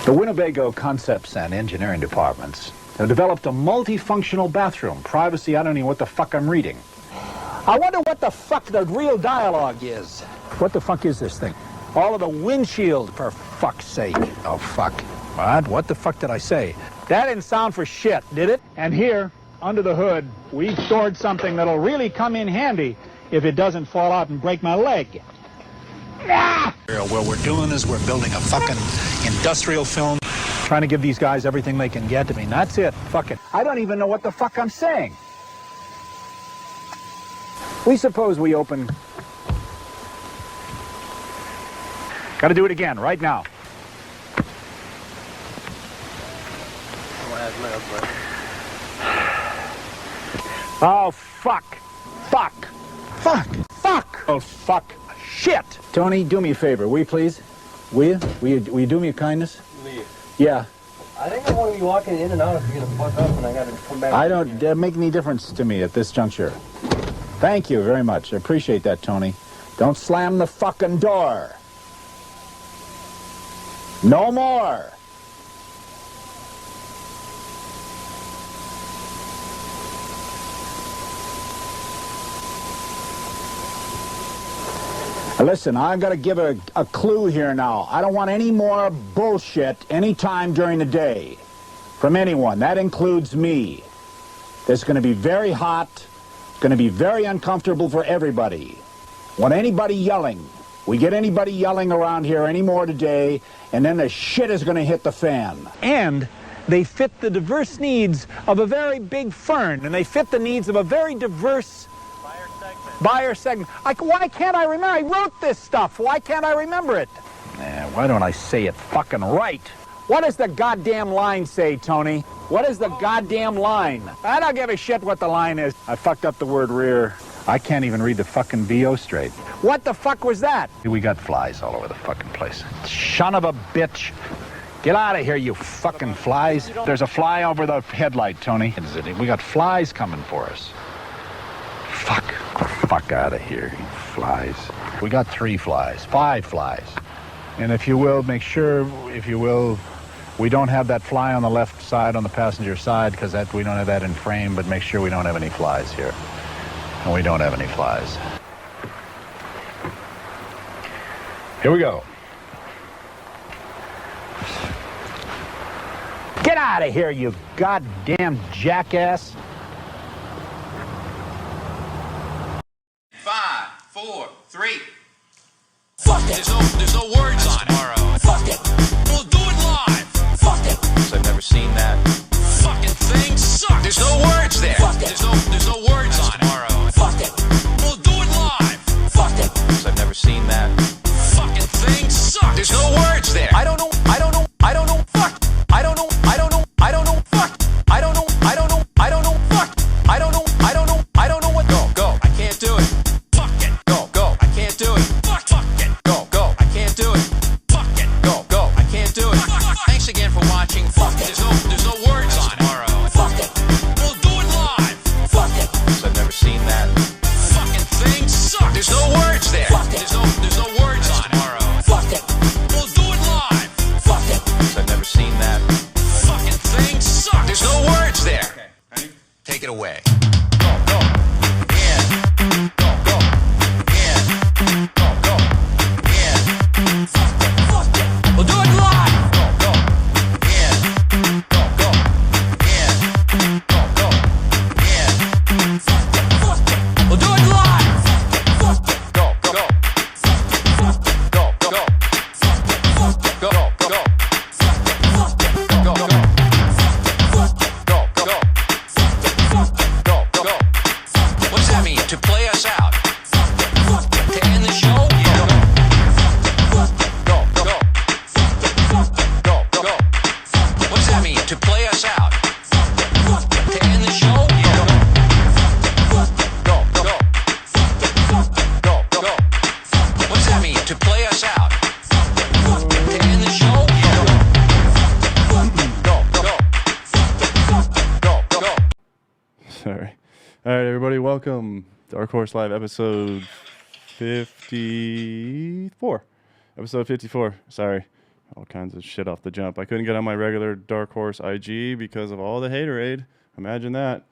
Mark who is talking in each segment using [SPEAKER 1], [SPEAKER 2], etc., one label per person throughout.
[SPEAKER 1] The Winnebago concepts and engineering departments have developed a multifunctional bathroom. Privacy, I don't know what the fuck I'm reading. I wonder what the fuck the real dialogue is. What the fuck is this thing? All of the windshield, for fuck's sake. Oh, fuck. What the fuck did I say? That didn't sound for shit, did it? And here, under the hood, we stored something that'll really come in handy if it doesn't fall out and break my leg. Ah! What we're doing is we're building a fucking industrial film, trying to give these guys everything they can get. I mean, that's it. Fuck it. I don't even know what the fuck I'm saying. We suppose we open... Gotta do it again, right now. Oh, fuck. Fuck. Fuck. Fuck. Oh, fuck. Shit. Tony, do me a favor, will you please? Will you do me a kindness?
[SPEAKER 2] Leave.
[SPEAKER 1] Yeah.
[SPEAKER 2] I think I want to be walking in and out if you're going to fuck up and I got to come back.
[SPEAKER 1] I don't make any difference to me at this juncture. Thank you very much. I appreciate that, Tony. Don't slam the fucking door. No more. Listen, I've got to give a clue here now. I don't want any more bullshit anytime during the day from anyone. That includes me. It's going to be very hot. It's going to be very uncomfortable for everybody. Want anybody yelling? We get anybody yelling around here anymore today, and then the shit is going to hit the fan. And they fit the diverse needs of a very big firm, and they fit the needs of a very diverse buyer segment. Why can't I remember? I wrote this stuff. Why can't I remember it? Why don't I say it fucking right? What does the goddamn line say, Tony? What is the goddamn line? I don't give a shit what the line is. I fucked up the word rear. I can't even read the fucking BO straight. What the fuck was that? We got flies all over the fucking place. Son of a bitch. Get out of here, you fucking flies. There's a fly over the headlight, Tony. We got flies coming for us. Fuck. Fuck out of here, you flies. We got 3 flies, 5 flies. And if you will, make sure, if you will, we don't have that fly on the left side, on the passenger side, because we don't have that in frame, but make sure we don't have any flies here. And we don't have any flies. Here we go. Get out of here, you goddamn jackass.
[SPEAKER 3] 5, 4, 3.
[SPEAKER 4] Fuck it.
[SPEAKER 3] There's no words on it.
[SPEAKER 4] Fuck it.
[SPEAKER 3] We'll do it live.
[SPEAKER 4] Fuck it.
[SPEAKER 3] I've never seen that. Fucking thing sucks. There's no words there.
[SPEAKER 4] Fuck it.
[SPEAKER 3] There's no words on it.
[SPEAKER 4] Fuck it.
[SPEAKER 3] We'll do it live.
[SPEAKER 4] Fuck it.
[SPEAKER 3] I've never seen that. Fucking thing sucks. There's no words there. I don't know. Fuck. I don't know. Fuck. I don't know. Fuck. I don't know. Fuck. I don't know. Fuck. I don't know what. Go. I can't do it. Fuck it. Go. I can't do it. Fuck it. Go. I can't do it. Fuck it. Go. I can't do it. Thanks again for watching.
[SPEAKER 4] Fuck it.
[SPEAKER 3] There's no words on it.
[SPEAKER 4] Fuck it.
[SPEAKER 3] We'll do it live.
[SPEAKER 4] Fuck it.
[SPEAKER 3] I've never seen that. Fucking thing sucks. There's no words there.
[SPEAKER 4] Fuck it.
[SPEAKER 3] There's no words on it.
[SPEAKER 4] Fuck it.
[SPEAKER 3] We'll do it live.
[SPEAKER 4] Fuck it.
[SPEAKER 3] I've never seen that. Fucking thing sucks. There's no words there. Okay, ready? Take it away. Go. Yeah. Go. Yeah. Go. Yeah.
[SPEAKER 4] Fuck it.
[SPEAKER 3] We'll do it live. Go. Yeah. Go. Yeah. Go. Yeah.
[SPEAKER 4] Fuck it.
[SPEAKER 3] We'll do it live.
[SPEAKER 4] Fuck it.
[SPEAKER 3] Go.
[SPEAKER 4] Fuck it.
[SPEAKER 3] Go.
[SPEAKER 4] Fuck it.
[SPEAKER 3] Go.
[SPEAKER 4] Fuck it.
[SPEAKER 3] What does that mean? To play us out? To end the show? Yeah. Go. What does that mean? To play us out? To end the show? Yeah. Go. What does that mean? To play us out? To end the show? Yeah. Go.
[SPEAKER 5] Sorry. All right, everybody, welcome. Dark Horse Live, episode 54. Episode 54. Sorry. all kinds of shit off the jump. I couldn't get on my regular Dark Horse IG because of all the haterade. Imagine that.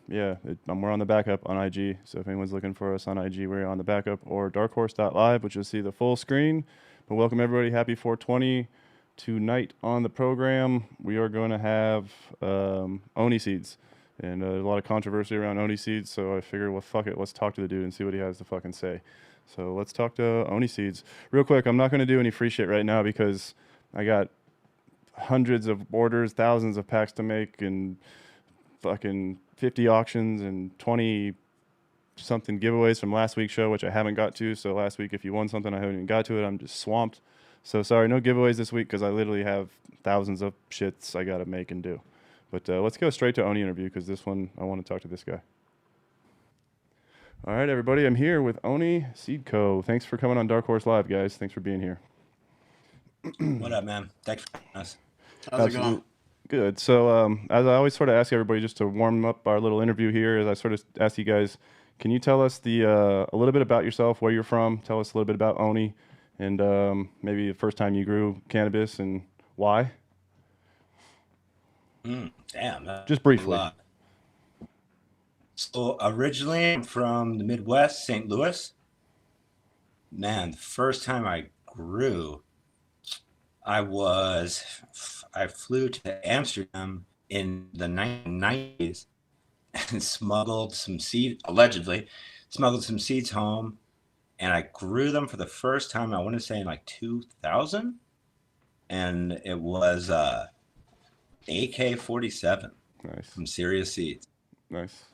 [SPEAKER 5] Yeah, we're on the backup on IG. So if anyone's looking for us on IG, we're on the backup, or darkhorse.live, which you'll see the full screen. But welcome everybody. Happy 420. Tonight on the program, we are going to have Oni Seeds. And there's a lot of controversy around Oni Seeds, so I figured, well, fuck it, let's talk to the dude and see what he has to fucking say. So let's talk to Oni Seeds. Real quick, I'm not going to do any free shit right now because I got hundreds of orders, thousands of packs to make, and fucking 50 auctions and 20 something giveaways from last week's show, which I haven't got to. So last week, if you won something, I haven't even got to it. I'm just swamped. So sorry, no giveaways this week because I literally have thousands of shits I got to make and do. But let's go straight to Oni interview because this one, I want to talk to this guy. All right, everybody, I'm here with Oni Seed Co. Thanks for coming on Dark Horse Live, guys. Thanks for being here.
[SPEAKER 6] What up, man? Thanks for having us.
[SPEAKER 7] How's it going?
[SPEAKER 5] Good. So as I always sort of ask everybody just to warm up our little interview here, as I sort of ask you guys, can you tell us a little bit about yourself, where you're from? Tell us a little bit about Oni, and maybe the first time you grew cannabis and why?
[SPEAKER 6] Damn.
[SPEAKER 5] Just briefly.
[SPEAKER 6] So originally I'm from the Midwest, St. Louis. Man, the first time I grew, I flew to Amsterdam in the 1990s and allegedly smuggled some seeds home, and I grew them for the first time, I want to say in like 2000, and it was AK-47
[SPEAKER 5] Nice.
[SPEAKER 6] from Serious Seeds.
[SPEAKER 5] Nice.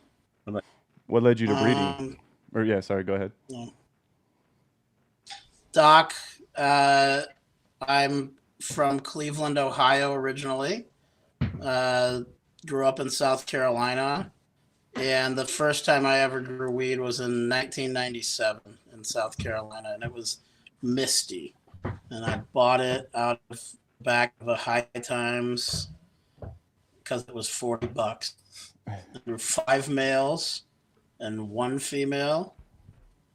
[SPEAKER 6] What about-
[SPEAKER 5] What led you to breeding? Or yeah, sorry, go ahead.
[SPEAKER 7] Doc, I'm from Cleveland, Ohio originally. Grew up in South Carolina. And the first time I ever grew weed was in 1997 in South Carolina. And it was misty. And I bought it out of the back of a High Times because it was $40. There were 5 males and 1 female.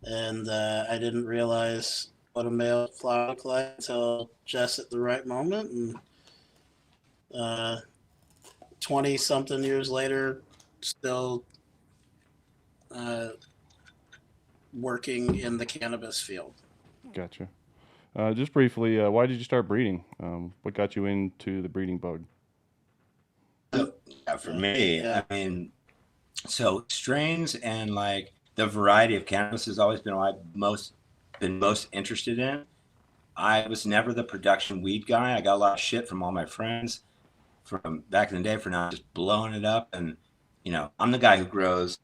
[SPEAKER 7] And I didn't realize what a male flower looked like until just at the right moment. And 20-something years later, still working in the cannabis field.
[SPEAKER 5] Gotcha. Just briefly, why did you start breeding? What got you into the breeding bug?
[SPEAKER 6] For me, I mean, so strains and like the variety of cannabis has always been what I've been most interested in. I was never the production weed guy. I got a lot of shit from all my friends from back in the day for not just blowing it up. And, you know, I'm the guy who grows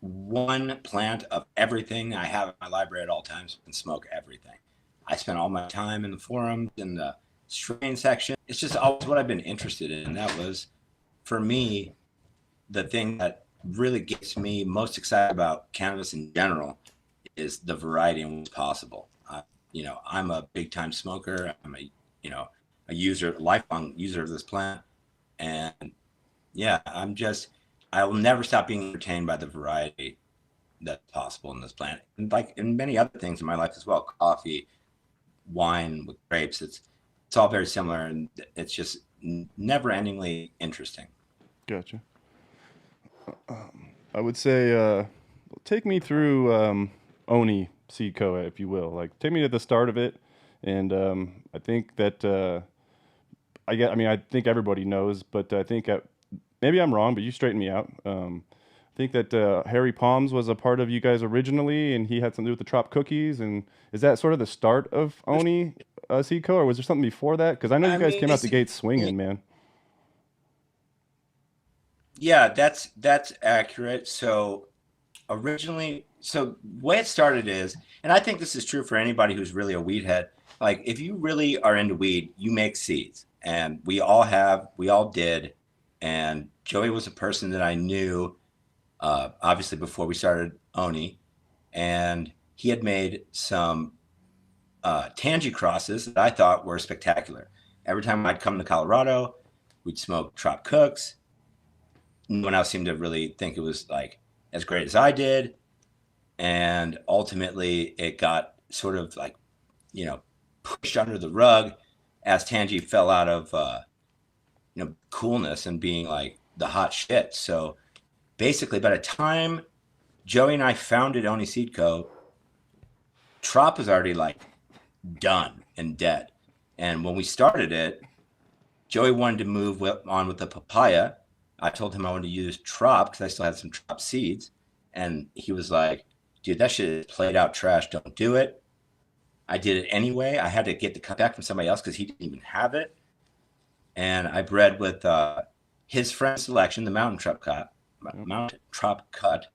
[SPEAKER 6] 1 plant of everything I have in my library at all times and smoke everything. I spent all my time in the forums, in the strain section. It's just always what I've been interested in. And that was, for me, the thing that really gets me most excited about cannabis in general is the variety and what's possible. You know, I'm a big time smoker. I'm a lifelong user of this plant. And yeah, I will never stop being entertained by the variety that's possible in this plant. And like in many other things in my life as well, coffee, wine with grapes, it's all very similar, and it's just never endingly interesting.
[SPEAKER 5] Gotcha. I would say, take me through Oni Seed Co, if you will. Like, take me to the start of it, and I think that I think everybody knows, but I think maybe I'm wrong, but you straighten me out. I think that Harry Palms was a part of you guys originally, and he had something to do with the Trop Cookies. And is that sort of the start of Oni Seed Co, or was there something before that? Because I know you guys came out the gate swinging, man.
[SPEAKER 6] Yeah, that's accurate. So originally, the way it started is, and I think this is true for anybody who's really a weed head, like if you really are into weed, you make seeds, and we all did. And Joey was a person that I knew, obviously before we started Oni, and he had made some Tangy crosses that I thought were spectacular. Every time I'd come to Colorado, we'd smoke Trop Cooks. No one else seemed to really think it was like as great as I did. And ultimately it got sort of like, you know, pushed under the rug as Tangy fell out of coolness and being like the hot shit. So basically, by the time Joey and I founded Oni Seed Co., Trop was already like done and dead. And when we started it, Joey wanted to move on with the papaya. I told him I wanted to use Trop because I still had some Trop seeds. And he was like, dude, that shit is played out trash. Don't do it. I did it anyway. I had to get the cut back from somebody else because he didn't even have it. And I bred with his friend selection, the Mountain Trop cut.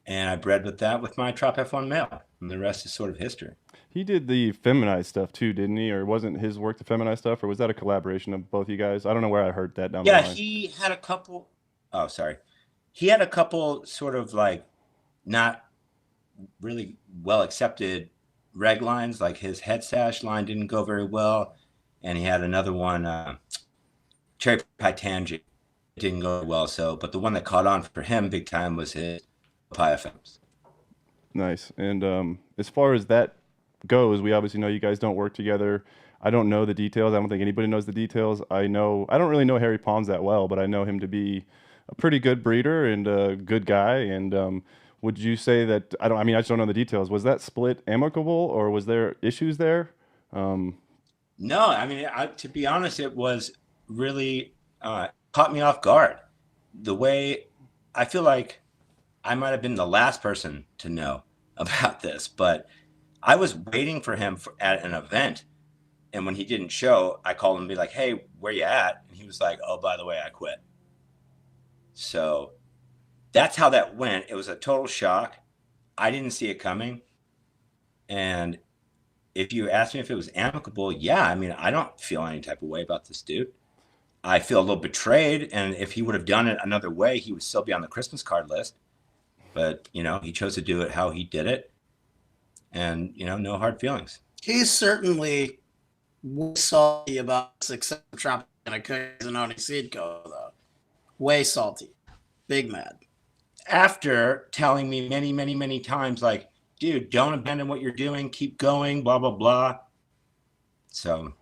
[SPEAKER 6] And I bred with that with my Trop F1 male. And the rest is sort of history.
[SPEAKER 5] He did the feminized stuff too, didn't he? Or wasn't his work the feminized stuff? Or was that a collaboration of both you guys? I don't know where I heard that down the line.
[SPEAKER 6] Yeah, he had a couple. Oh, sorry. He had a couple sort of like not really well accepted reg lines. Like his head sash line didn't go very well. And he had another one, Cherry Pie Tangy. It didn't go well. So, but the one that caught on for him big time was his Papaya Films.
[SPEAKER 5] Nice. And as far as that goes, we obviously know you guys don't work together. I don't know the details. I don't think anybody knows the details. I don't really know Harry Palms that well, but I know him to be a pretty good breeder and a good guy. And would you say that, I just don't know the details. Was that split amicable or was there issues there?
[SPEAKER 6] No, I mean, to be honest, it was really caught me off guard. The way I feel like I might have been the last person to know about this, but I was waiting for him at an event. And when he didn't show, I called him and be like, hey, where you at? And he was like, oh, by the way, I quit. So that's how that went. It was a total shock. I didn't see it coming. And if you ask me if it was amicable, yeah, I mean, I don't feel any type of way about this dude. I feel a little betrayed. And if he would have done it another way, he would still be on the Christmas card list. But, he chose to do it how he did it. And, no hard feelings.
[SPEAKER 7] He's certainly way salty about success of Tropicana Cookies and Oni Seed Co., though. Way salty. Big mad.
[SPEAKER 6] After telling me many, many, many times, like, dude, don't abandon what you're doing. Keep going, blah, blah, blah. So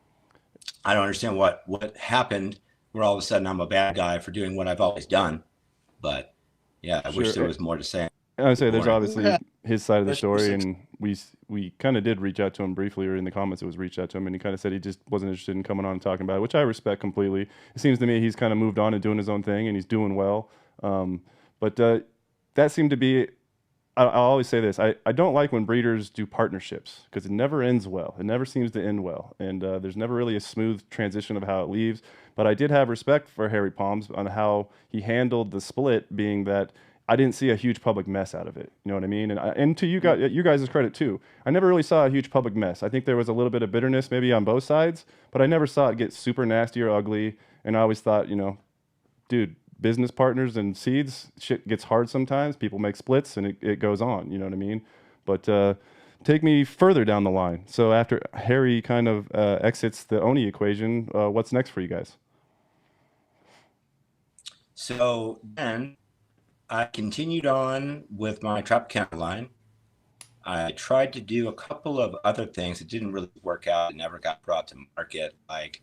[SPEAKER 6] I don't understand what happened where all of a sudden I'm a bad guy for doing what I've always done. But, yeah, I wish there was more to say.
[SPEAKER 5] I would say there's obviously his side of the story, and we kind of did reach out to him briefly, or in the comments it was reached out to him, and he kind of said he just wasn't interested in coming on and talking about it, which I respect completely. It seems to me he's kind of moved on and doing his own thing, and he's doing well. But that seemed to be, I'll always say this, I don't like when breeders do partnerships because it never ends well. It never seems to end well, and there's never really a smooth transition of how it leaves. But I did have respect for Harry Palms on how he handled the split, being that I didn't see a huge public mess out of it. You know what I mean? And to you guys' credit too, I never really saw a huge public mess. I think there was a little bit of bitterness maybe on both sides, but I never saw it get super nasty or ugly. And I always thought, dude, business partners and seeds, shit gets hard sometimes. People make splits and it goes on. You know what I mean? But take me further down the line. So after Harry kind of exits the Oni equation, what's next for you guys?
[SPEAKER 6] So then I continued on with my Tropicana line. I tried to do a couple of other things. It didn't really work out. It never got brought to market. Like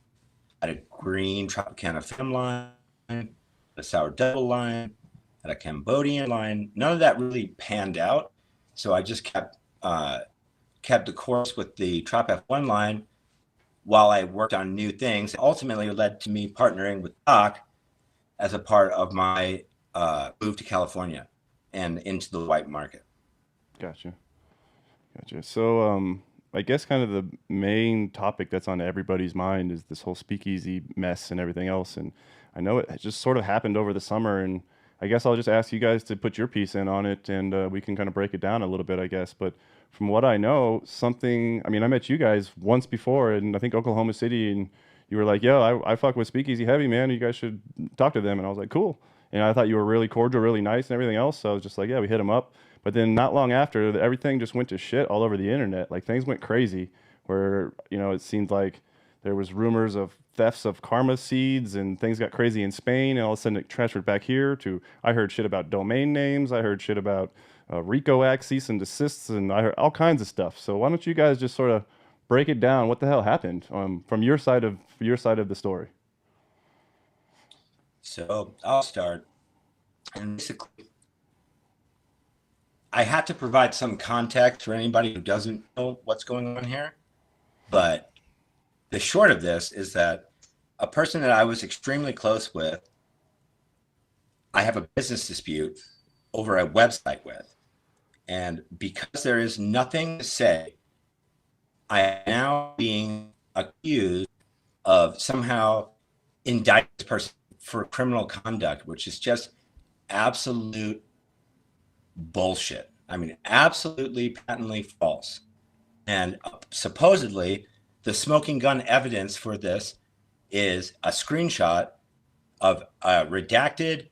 [SPEAKER 6] I had a green Tropicana Fem line, a sour double line, and a Cambodian line. None of that really panned out. So I just kept the course with the Trop F1 line while I worked on new things. Ultimately, it led to me partnering with Doc as a part of my move to California and into the white market.
[SPEAKER 5] Gotcha. So I guess kind of the main topic that's on everybody's mind is this whole speakeasy mess and everything else. And I know it just sort of happened over the summer, and I guess I'll just ask you guys to put your piece in on it, and we can kind of break it down a little bit, I guess. But from what I know, I met you guys once before, and I think Oklahoma City, and you were like, yo, I fuck with Speakeasy heavy, man. You guys should talk to them. And I was like, cool. And I thought you were really cordial, really nice and everything else. So I was just like, yeah, we hit them up. But then not long after, everything just went to shit all over the internet. Like things went crazy where, it seemed like there was rumors of thefts of karma seeds and things got crazy in Spain. And all of a sudden it transferred back here I heard shit about domain names. I heard shit about RICO Act, cease and desists. And I heard all kinds of stuff. So why don't you guys just sort of break it down. What the hell happened from your side of the story?
[SPEAKER 6] So I'll start. And basically, I had to provide some context for anybody who doesn't know what's going on here. But the short of this is that a person that I was extremely close with, I have a business dispute over a website with. And because there is nothing to say, I am now being accused of somehow indicting this person for criminal conduct, which is just absolute bullshit. I mean, absolutely patently false. And supposedly, the smoking gun evidence for this is a screenshot of a redacted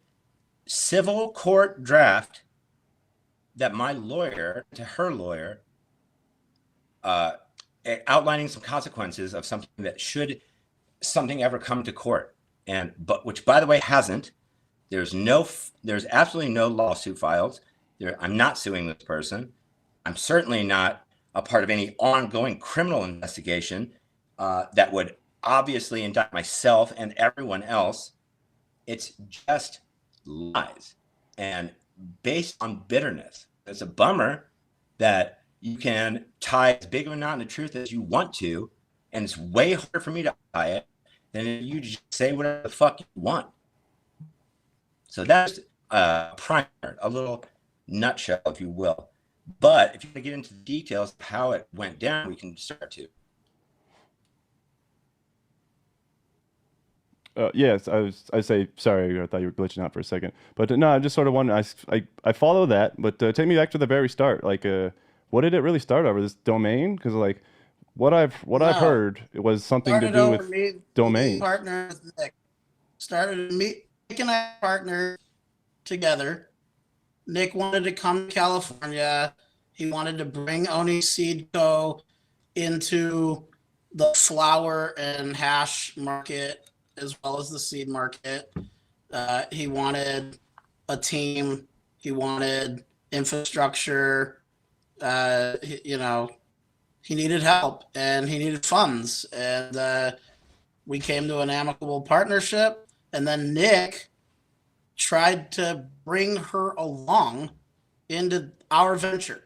[SPEAKER 6] civil court draft that my lawyer to her lawyer outlining some consequences of something that should something ever come to court, and but which, by the way, hasn't. There's absolutely no lawsuit filed. I'm not suing this person. I'm certainly not a part of any ongoing criminal investigation that would obviously indict myself and everyone else. It's just lies and based on bitterness. It's a bummer that you can tie as big of a knot in the truth as you want to, and it's way harder for me to tie it than if you just say whatever the fuck you want. So that's a primer, a little nutshell, if you will. But if you want to get into the details of how it went down, we can start to.
[SPEAKER 5] Yes, I say sorry. I thought you were glitching out for a second, but no, I just sort of wondering. I follow that, but take me back to the very start. Like, what did it really start over? This domain? Because like, what I've heard, it was something to do with domains.
[SPEAKER 7] Partner with Nick. Started Nick and I partnered together. Nick wanted to come to California. He wanted to bring Oni Seed Co. into the flower and hash market as well as the seed market. He wanted a team. He wanted infrastructure. He needed help and he needed funds. And we came to an amicable partnership. And then Nick tried to bring her along into our venture.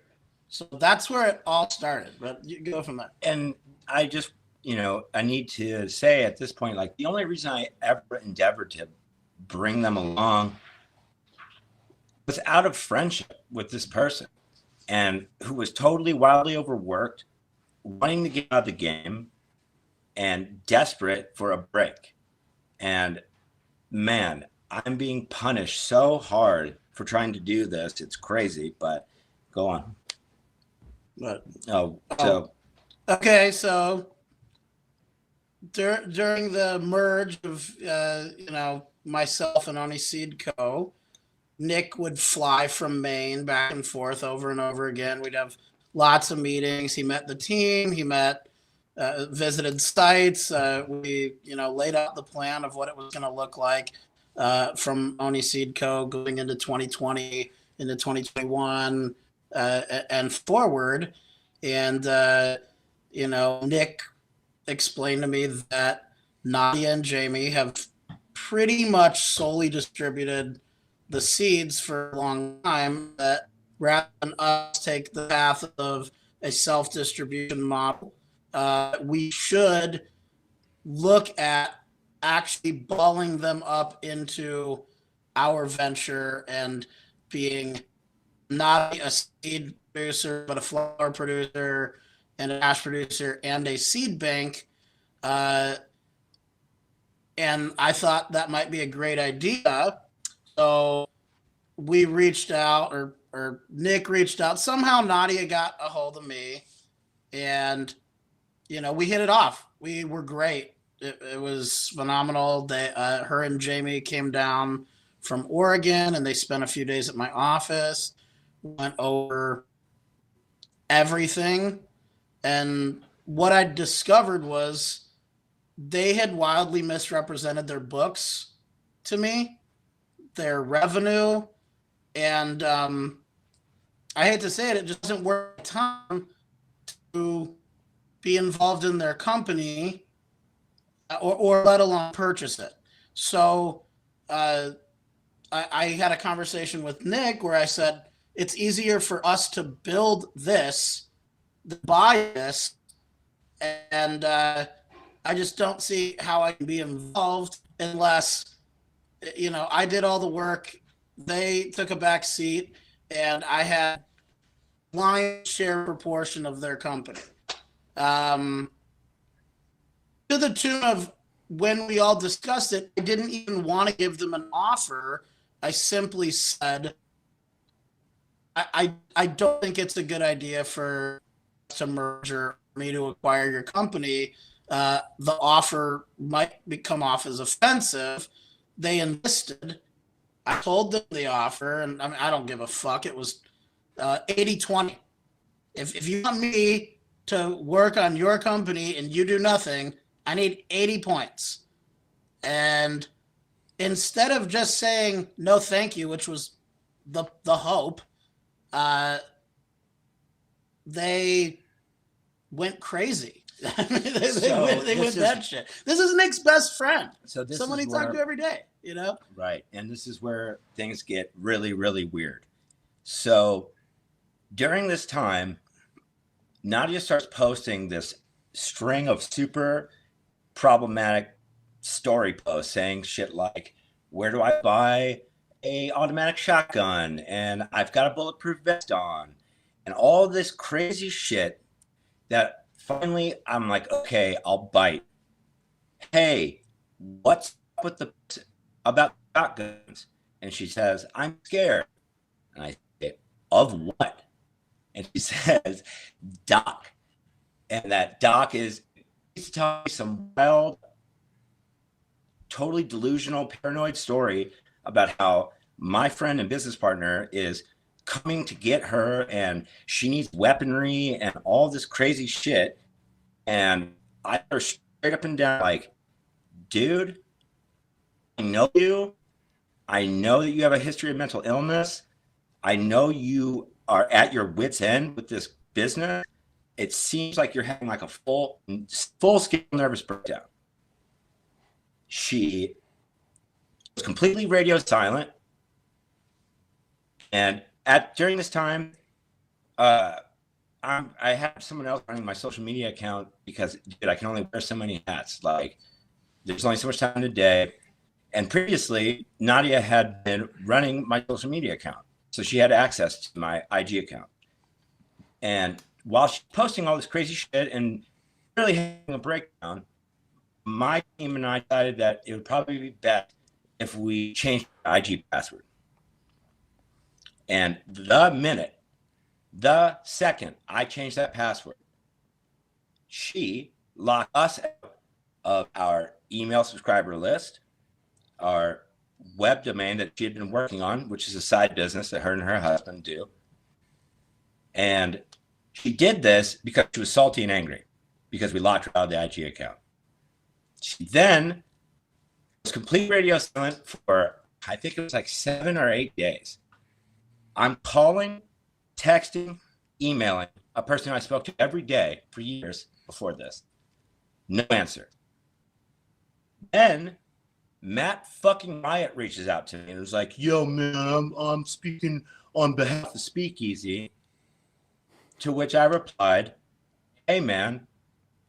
[SPEAKER 7] So that's where it all started. But you go from there.
[SPEAKER 6] And I just, I need to say at this point, like, the only reason I ever endeavored to bring them along was out of friendship with this person, and who was totally wildly overworked, wanting to get out of the game, and desperate for a break. And man, I'm being punished so hard for trying to do this. It's crazy, but go on.
[SPEAKER 7] Okay, so during the merge of myself and Oni Seed Co., Nick would fly from Maine back and forth over and over again. We'd have lots of meetings. He met the team. He visited sites. We laid out the plan of what it was going to look like from Oni Seed Co. going into 2020, into 2021, and forward. And Nick explained to me that Nadia and Jamie have pretty much solely distributed the seeds for a long time, that rather than us take the path of a self-distribution model, we should look at actually balling them up into our venture and being not a seed producer, but a flower producer and a hash producer and a seed bank. And I thought that might be a great idea. So we reached out, or Nick reached out. Somehow Nadia got a hold of me, and we hit it off. We were great. It was phenomenal. Her and Jamie came down from Oregon, and they spent a few days at my office. Went over everything, and what I discovered was they had wildly misrepresented their books to me, their revenue, and I hate to say it, it just doesn't work time to be involved in their company or let alone purchase it. So I had a conversation with Nick where I said, it's easier for us to build this, than buy this, and I just don't see how I can be involved unless, you know, I did all the work, they took a back seat, and I had lion's share proportion of their company. To the tune of, when we all discussed it, I didn't even want to give them an offer. I simply said, I don't think it's a good idea for us to merge or me to acquire your company. The offer might come off as offensive. They enlisted. I told them the offer, and I mean, I don't give a fuck. It was 80-20. If you want me to work on your company and you do nothing, I need 80 points. And instead of just saying no thank you, which was the hope, they went crazy. they went that shit. This is Nick's best friend.
[SPEAKER 6] So this
[SPEAKER 7] someone
[SPEAKER 6] is
[SPEAKER 7] he talked
[SPEAKER 6] where-
[SPEAKER 7] to every day, you know?
[SPEAKER 6] Right. And this is where things get really, really weird. So during this time, Nadia starts posting this string of super problematic story posts saying shit like, where do I buy a automatic shotgun? And I've got a bulletproof vest on. And all this crazy shit that finally I'm like, okay, I'll bite. Hey, what's up with about shotguns? And she says, I'm scared. And I say, of what? And she says, Doc. And that Doc is, he's telling me some wild, totally delusional, paranoid story about how my friend and business partner is coming to get her and she needs weaponry and all this crazy shit. And I are straight up and down like, dude, I know you. I know that you have a history of mental illness. I know you are at your wit's end with this business. It seems like you're having like a full scale nervous breakdown. She was completely radio silent. And during this time, I have someone else running my social media account because, dude, I can only wear so many hats. Like, there's only so much time in a day. And previously, Nadia had been running my social media account. So she had access to my IG account. And while she's posting all this crazy shit and really having a breakdown, my team and I decided that it would probably be best if we changed the IG password. And the second I changed that password, she locked us out of our email subscriber list, our web domain that she had been working on, which is a side business that her and her husband do. And she did this because she was salty and angry because we locked her out of the IG account. She then was complete radio silent for, I think it was like 7 or 8 days. I'm calling, texting, emailing a person I spoke to every day for years before this. No answer. Then Matt fucking Riot reaches out to me and was like, yo, man, I'm speaking on behalf of Speakeasy. To which I replied, hey, man,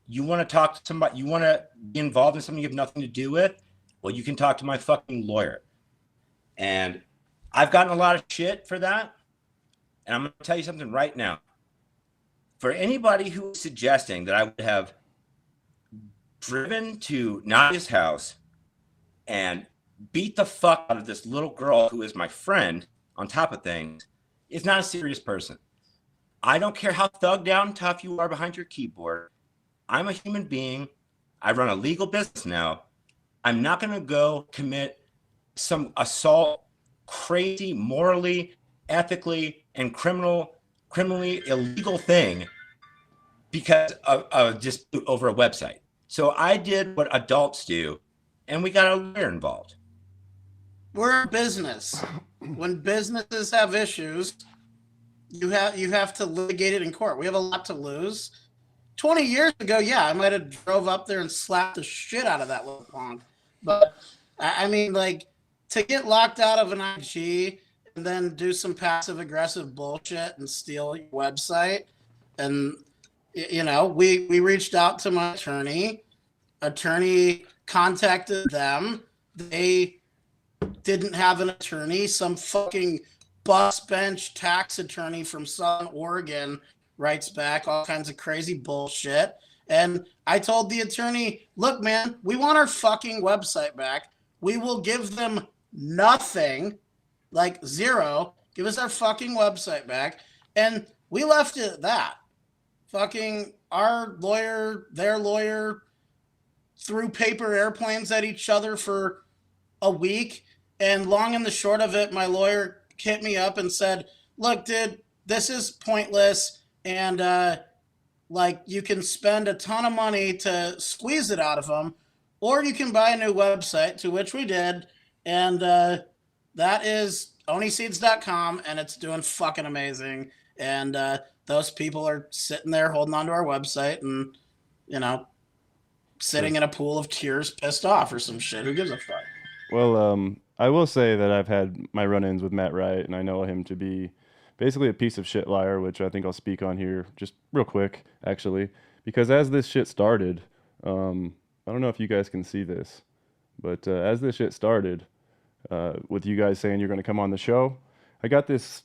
[SPEAKER 6] you want to talk to somebody, you want to be involved in something you have nothing to do with? Well, you can talk to my fucking lawyer. And I've gotten a lot of shit for that. And I'm going to tell you something right now. For anybody who is suggesting that I would have driven to Nadia's house and beat the fuck out of this little girl who is my friend on top of things is not a serious person. I don't care how thugged out and tough you are behind your keyboard. I'm a human being. I run a legal business now. I'm not going to go commit some assault, crazy, morally, ethically, and criminally illegal thing because of just over a website. So I did what adults do, and we got a lawyer involved.
[SPEAKER 7] We're a business. When businesses have issues, you have to litigate it in court. We have a lot to lose. 20 years ago, yeah, I might have drove up there and slapped the shit out of that little punk. But I mean, like, to get locked out of an IG and then do some passive aggressive bullshit and steal your website, and you know, we reached out to my attorney. Attorney contacted them. They didn't have an attorney. Some fucking bus bench tax attorney from Southern Oregon writes back all kinds of crazy bullshit. And I told the attorney, look, man, we want our fucking website back. We will give them nothing, like zero. Give us our fucking website back. And we left it at that. Fucking our lawyer, their lawyer, threw paper airplanes at each other for a week. And long and the short of it, my lawyer hit me up and said, look, dude, this is pointless. And like, you can spend a ton of money to squeeze it out of them, or you can buy a new website, to which we did. And that is oniseeds.com, and it's doing fucking amazing. And those people are sitting there holding onto our website and, you know, sitting in a pool of tears, pissed off or some shit. Who gives a fuck?
[SPEAKER 5] Well, I will say that I've had my run-ins with Matt Wright, and I know him to be basically a piece of shit liar, which I think I'll speak on here just real quick, actually, because as this shit started, I don't know if you guys can see this, but as this shit started, with you guys saying you're going to come on the show, I got this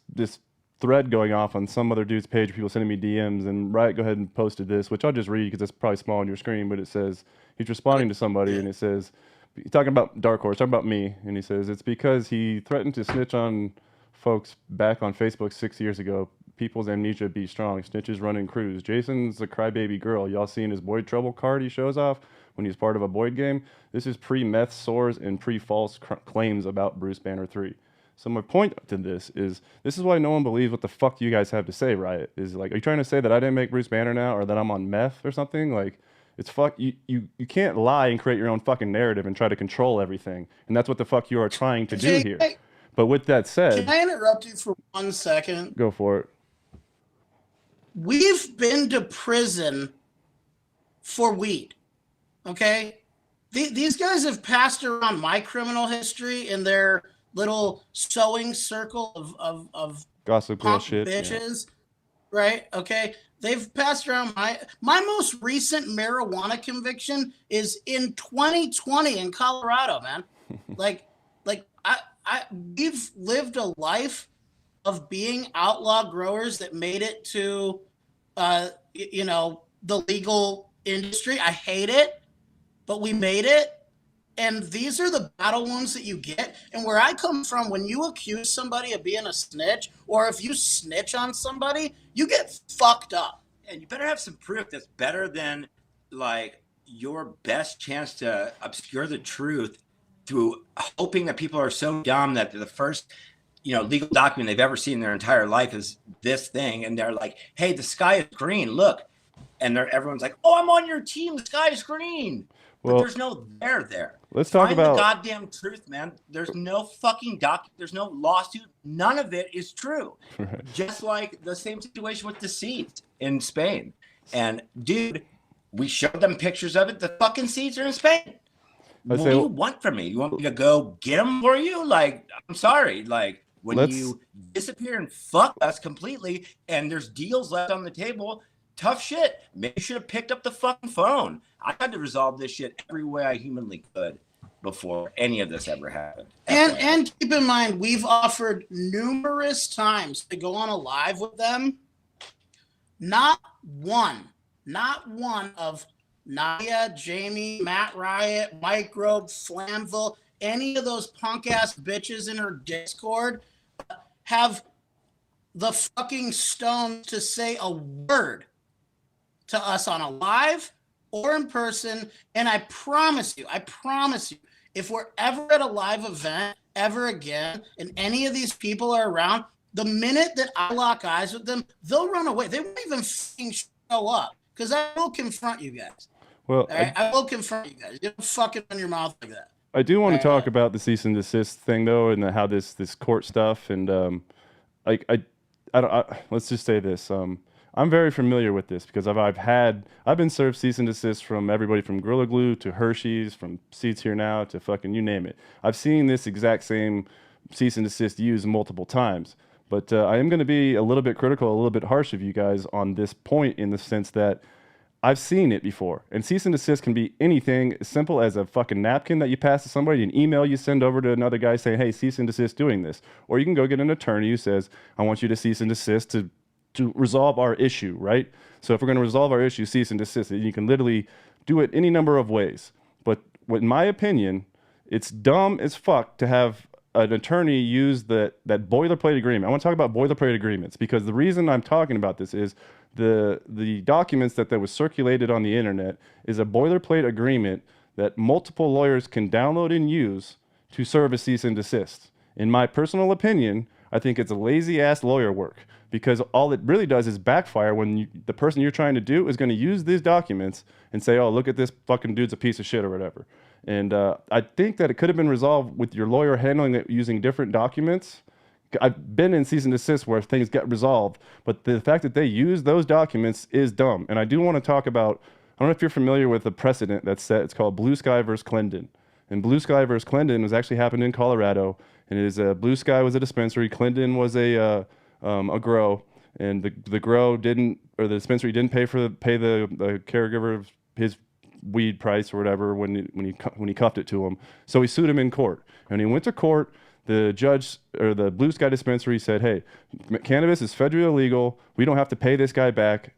[SPEAKER 5] thread going off on some other dude's page, people sending me DMs, and Riot go ahead and posted this, which I'll just read because it's probably small on your screen, but it says, he's responding to somebody, and it says, he's talking about Dark Horse, talking about me, and he says, it's because he threatened to snitch on folks back on Facebook 6 years ago. People's amnesia be strong. Snitches running crews. Jason's a crybaby girl. Y'all seen his Boyd Trouble card he shows off when he's part of a Boyd game? This is pre-meth sores and pre-false claims about Bruce Banner 3. So my point to this is why no one believes what the fuck you guys have to say, Riot. Is like, are you trying to say that I didn't make Bruce Banner now, or that I'm on meth or something? Like, it's fuck, you can't lie and create your own fucking narrative and try to control everything. And that's what the fuck you are trying to do here. But with that said,
[SPEAKER 7] can I interrupt you for 1 second?
[SPEAKER 5] Go for it.
[SPEAKER 7] We've been to prison for weed, okay? These guys have passed around my criminal history in their little sewing circle of
[SPEAKER 5] gossip girl
[SPEAKER 7] punk
[SPEAKER 5] shit,
[SPEAKER 7] bitches, right? Okay, they've passed around my most recent marijuana conviction is in 2020 in Colorado, man. like we've lived a life of being outlaw growers that made it to you know, the legal industry. I hate it, but we made it. And these are the battle wounds that you get. And where I come from, when you accuse somebody of being a snitch, or if you snitch on somebody, you get fucked up.
[SPEAKER 6] And you better have some proof that's better than like your best chance to obscure the truth through hoping that people are so dumb that the first, you know, legal document they've ever seen in their entire life is this thing. And they're like, hey, the sky is green, look. And everyone's like, oh, I'm on your team, the sky is green. But there's no there.
[SPEAKER 5] Let's talk
[SPEAKER 6] Find
[SPEAKER 5] about
[SPEAKER 6] the goddamn truth, man. There's no fucking there's no lawsuit. None of it is true.
[SPEAKER 5] Right.
[SPEAKER 6] Just like the same situation with Desist in Spain. And dude, we showed them pictures of it. The fucking seeds are in Spain. What do you want from me? You want me to go get them for you? Like, I'm sorry. Like, when you disappear and fuck us completely, and there's deals left on the table, tough shit. Maybe you should have picked up the fucking phone. I had to resolve this shit every way I humanly could before any of this ever happened.
[SPEAKER 7] And keep in mind, we've offered numerous times to go on a live with them. Not one of Nadia, Jamie, Matt Riot, Microbe, Flamville, any of those punk ass bitches in her Discord have the fucking stones to say a word to us on a live or in person. And I promise you, if we're ever at a live event ever again and any of these people are around, the minute that I lock eyes with them, they'll run away. They won't even fucking show up because I will confront you guys.
[SPEAKER 5] Well,
[SPEAKER 7] right? I will confront you guys. You don't fucking run your mouth like that.
[SPEAKER 5] I do want to talk about the cease and desist thing though, and how this court stuff, and I don't. Let's just say this. I'm very familiar with this because I've been served cease and desist from everybody from Gorilla Glue to Hershey's, from Seeds Here Now to fucking you name it. I've seen this exact same cease and desist used multiple times. But I am going to be a little bit critical, a little bit harsh of you guys on this point, in the sense that I've seen it before. And cease and desist can be anything as simple as a fucking napkin that you pass to somebody, an email you send over to another guy saying, hey, cease and desist doing this. Or you can go get an attorney who says, I want you to cease and desist to resolve our issue, right? So if we're going to resolve our issue, cease and desist, you can literally do it any number of ways. But in my opinion, it's dumb as fuck to have an attorney use that boilerplate agreement. I want to talk about boilerplate agreements because the reason I'm talking about this is the documents that was circulated on the internet is a boilerplate agreement that multiple lawyers can download and use to serve a cease and desist. In my personal opinion, I think it's a lazy ass lawyer work, because all it really does is backfire when the person you're trying to do is going to use these documents and say, oh, look at this fucking dude's a piece of shit or whatever. And I think that it could have been resolved with your lawyer handling it using different documents. I've been in cease and desist where things get resolved, but the fact that they use those documents is dumb. And I do want to talk about, I don't know if you're familiar with the precedent that's set. It's called Blue Sky versus Clendon. And Blue Sky versus Clendon was actually happened in Colorado. And it is Blue Sky was a dispensary, Clendon was a grow, and the grow didn't, or the dispensary didn't pay the caregiver his weed price or whatever when he cuffed it to him. So he sued him in court. And when he went to court, the judge, or the Blue Sky dispensary, said, hey, cannabis is federally illegal. We don't have to pay this guy back.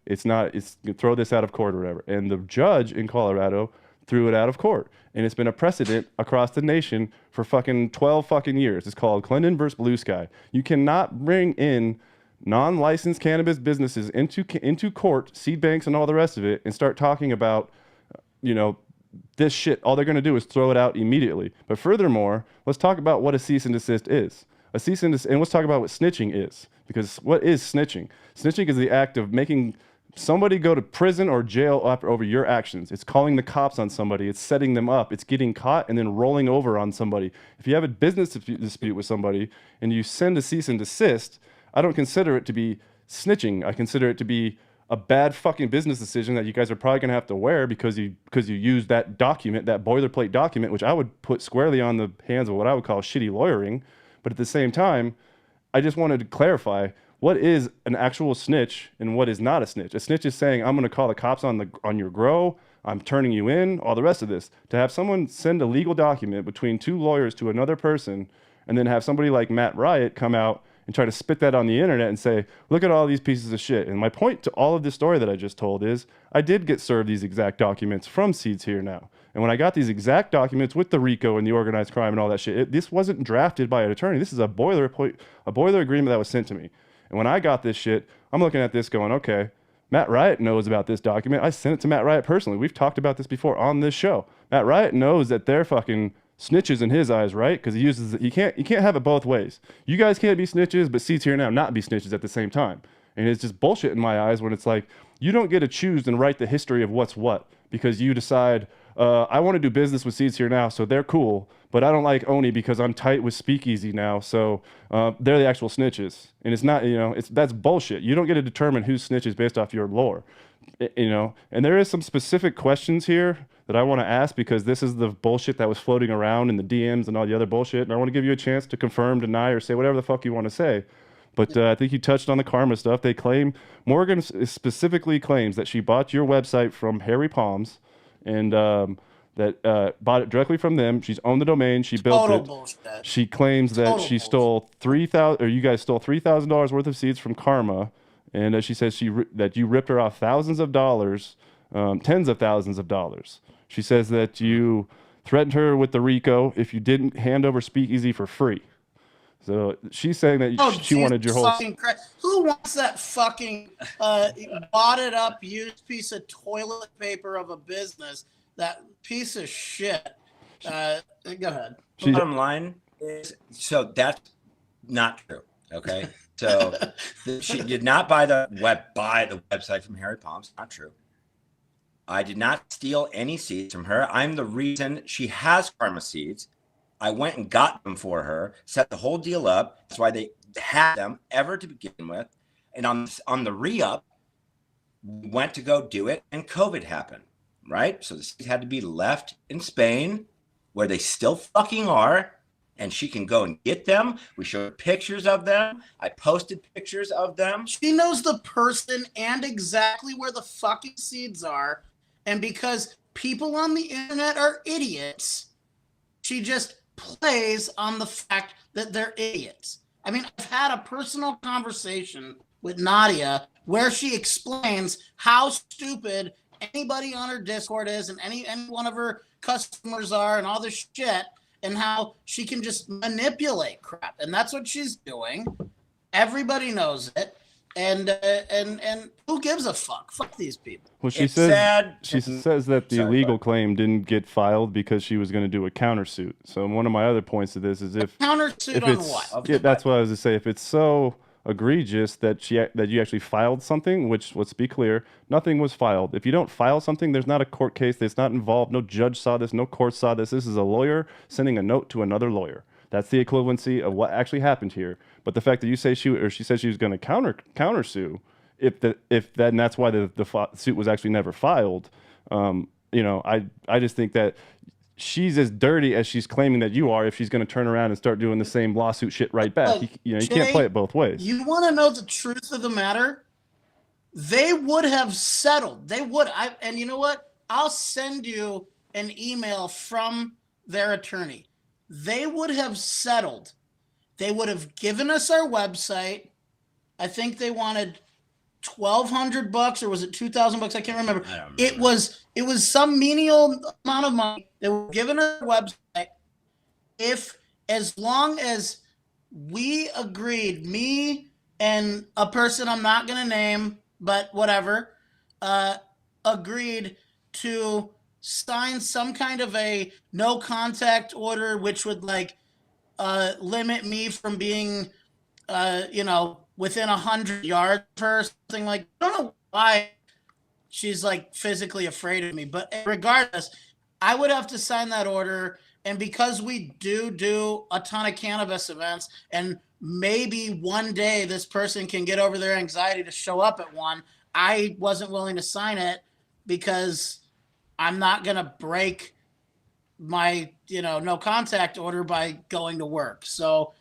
[SPEAKER 5] Throw this out of court or whatever. And the judge in Colorado threw it out of court. And it's been a precedent across the nation for fucking 12 fucking years. It's called Clendon versus Blue Sky. You cannot bring in non-licensed cannabis businesses into court, seed banks and all the rest of it, and start talking about, this shit. All they're going to do is throw it out immediately. But furthermore, let's talk about what a cease and desist is. And let's talk about what snitching is. Because what is snitching? Snitching is the act of making somebody go to prison or jail over your actions. It's calling the cops on somebody. It's setting them up. It's getting caught and then rolling over on somebody. If you have a business dispute with somebody and you send a cease and desist, I don't consider it to be snitching. I consider it to be a bad fucking business decision that you guys are probably going to have to wear because you used that document, that boilerplate document, which I would put squarely on the hands of what I would call shitty lawyering. But at the same time, I just wanted to clarify what is an actual snitch and what is not a snitch. A snitch is saying, I'm going to call the cops on your grow, I'm turning you in, all the rest of this. To have someone send a legal document between two lawyers to another person and then have somebody like Matt Riot come out and try to spit that on the internet and say, look at all these pieces of shit. And my point to all of this story that I just told is I did get served these exact documents from Seeds Here Now. And when I got these exact documents with the RICO and the organized crime and all that shit, this wasn't drafted by an attorney. This is a boiler agreement that was sent to me. And when I got this shit, I'm looking at this going, okay, Matt Riot knows about this document. I sent it to Matt Riot personally. We've talked about this before on this show. Matt Riot knows that they're fucking snitches in his eyes, right? Because you can't have it both ways. You guys can't be snitches, but Seeds Here Now not be snitches at the same time. And it's just bullshit in my eyes when it's like, you don't get to choose and write the history of what's what because you decide, I want to do business with Seeds Here Now, so they're cool, but I don't like Oni because I'm tight with Speakeasy now, so they're the actual snitches. And it's not, that's bullshit. You don't get to determine who's snitches based off your lore, And there is some specific questions here that I want to ask because this is the bullshit that was floating around in the DMs and all the other bullshit. And I want to give you a chance to confirm, deny, or say whatever the fuck you want to say. But I think you touched on the karma stuff. They claim, Morgan specifically claims that she bought your website from Harry Palms and that bought it directly from them. She's owned the domain. She built it.
[SPEAKER 7] Bullshit.
[SPEAKER 5] She claims that she stole you guys stole $3,000 worth of seeds from Karma. And she says that you ripped her off thousands of dollars, tens of thousands of dollars. She says that you threatened her with the RICO if you didn't hand over Speakeasy for free. So she's saying that she wanted your whole...
[SPEAKER 7] Who wants that fucking botted up used piece of toilet paper of a business? That piece of shit. Go ahead.
[SPEAKER 6] Bottom line is, so that's not true, okay? So she did not buy the website from Harry Palms. Not true. I did not steal any seeds from her. I'm the reason she has Karma seeds. I went and got them for her, set the whole deal up. That's why they had them ever to begin with. And on the re-up, we went to go do it, and COVID happened, right? So the seeds had to be left in Spain, where they still fucking are, and she can go and get them. We showed pictures of them. I posted pictures of them.
[SPEAKER 7] She knows the person and exactly where the fucking seeds are. And because people on the internet are idiots, she just plays on the fact that they're idiots. I mean, I've had a personal conversation with Nadia where she explains how stupid anybody on her Discord is and any one of her customers are and all this shit, and how she can just manipulate crap. And that's what she's doing. Everybody knows it. And who gives a fuck? Fuck these people.
[SPEAKER 5] Well, she
[SPEAKER 6] It's
[SPEAKER 5] says
[SPEAKER 6] sad.
[SPEAKER 5] she says that the
[SPEAKER 6] Sorry,
[SPEAKER 5] legal
[SPEAKER 6] bud.
[SPEAKER 5] claim didn't get filed because she was going to do a countersuit. So one of my other points to this is if
[SPEAKER 7] Countersuit on
[SPEAKER 5] it's
[SPEAKER 7] what?
[SPEAKER 5] yeah, that's what I was to say. If it's so egregious that you actually filed something, which, let's be clear, nothing was filed. If you don't file something, there's not a court case. It's not involved. No judge saw this. No court saw this. This is a lawyer sending a note to another lawyer. That's the equivalency of what actually happened here. But the fact that you say she said she was going to countersue, and that's why the suit was actually never filed. I just think that she's as dirty as she's claiming that you are if she's going to turn around and start doing the same lawsuit shit right back. You can't play it both ways.
[SPEAKER 7] You want to know the truth of the matter? They would have settled. They would. And you know what? I'll send you an email from their attorney. They would have settled. They would have given us our website. I think they wanted $1,200 or was it $2,000? I can't remember.
[SPEAKER 6] I don't remember.
[SPEAKER 7] It was some menial amount of money. They were given a website. As long as we agreed, me and a person I'm not going to name, but whatever, agreed to sign some kind of a no contact order, which would limit me from being, within 100 yards of her, something like, I don't know why she's physically afraid of me, but regardless, I would have to sign that order. And because we do a ton of cannabis events, and maybe one day this person can get over their anxiety to show up at one, I wasn't willing to sign it because I'm not going to break my, no contact order by going to work. So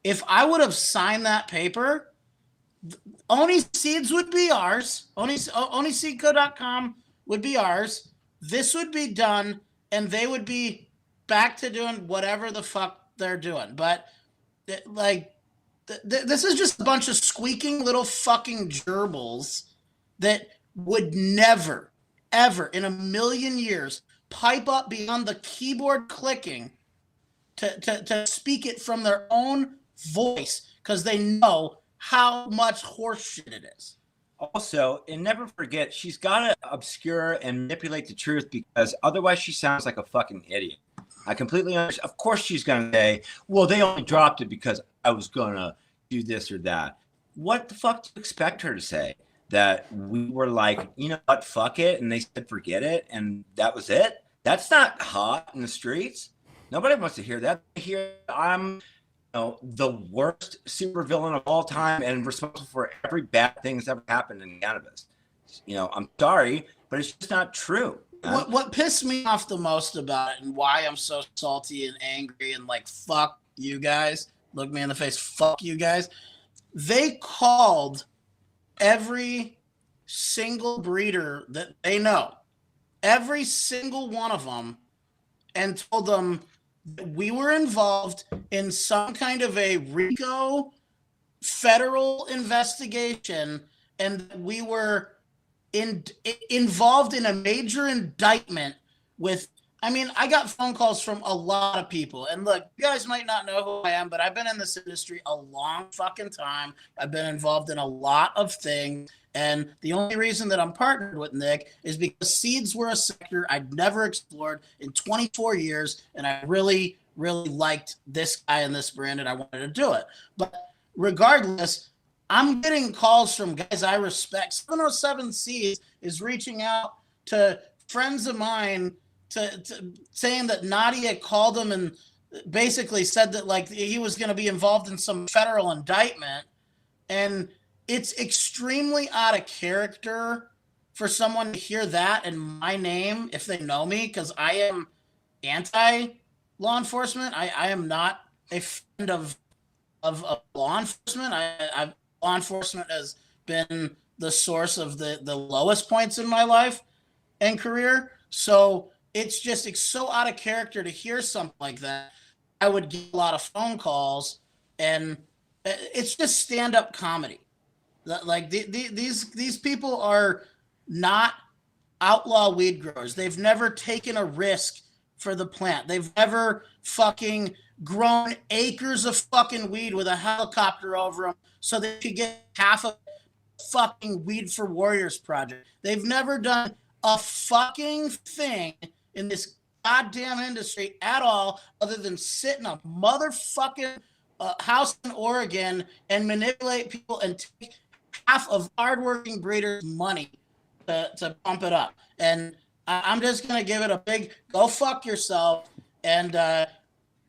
[SPEAKER 7] if I would have signed that paper, Oni Seeds would be ours. OniSeedCo.com would be ours. This would be done, and they would be back to doing whatever the fuck they're doing. But this is just a bunch of squeaking little fucking gerbils that would never, ever in a million years pipe up beyond the keyboard clicking to speak it from their own voice because they know how much horseshit it is.
[SPEAKER 6] Also, and never forget, she's got to obscure and manipulate the truth because otherwise she sounds like a fucking idiot. I completely understand. Of course she's going to say, well, they only dropped it because I was going to do this or that. What the fuck do you expect her to say? That we were like, you know what, fuck it, and they said forget it, and that was it? That's not hot in the streets. Nobody wants to hear that. They hear I'm the worst supervillain of all time and responsible for every bad thing that's ever happened in cannabis. I'm sorry, but it's just not true.
[SPEAKER 7] What pissed me off the most about it and why I'm so salty and angry and fuck you guys, look me in the face, fuck you guys. They called every single breeder that they know, every single one of them, and told them that we were involved in some kind of a RICO federal investigation and we were involved in a major indictment with, I got phone calls from a lot of people. And look, you guys might not know who I am, but I've been in this industry a long fucking time. I've been involved in a lot of things. And the only reason that I'm partnered with Nick is because seeds were a sector I'd never explored in 24 years. And I really, really liked this guy and this brand, and I wanted to do it. But regardless, I'm getting calls from guys I respect. 707 Seeds is reaching out to friends of mine to saying that Nadia called him and basically said that he was going to be involved in some federal indictment. And it's extremely out of character for someone to hear that in my name if they know me, because I am anti-law enforcement. I am not a friend of law enforcement. Law enforcement has been the source of the lowest points in my life and career. So it's so out of character to hear something like that. I would get a lot of phone calls, and it's just stand-up comedy. Like these people are not outlaw weed growers. They've never taken a risk for the plant. They've never fucking grown acres of fucking weed with a helicopter over them so they could get half of fucking Weed for Warriors project. They've never done a fucking thing in this goddamn industry at all other than sit in a motherfucking house in Oregon and manipulate people and take half of hardworking breeders' money to pump it up. And I'm just going to give it a big go fuck yourself and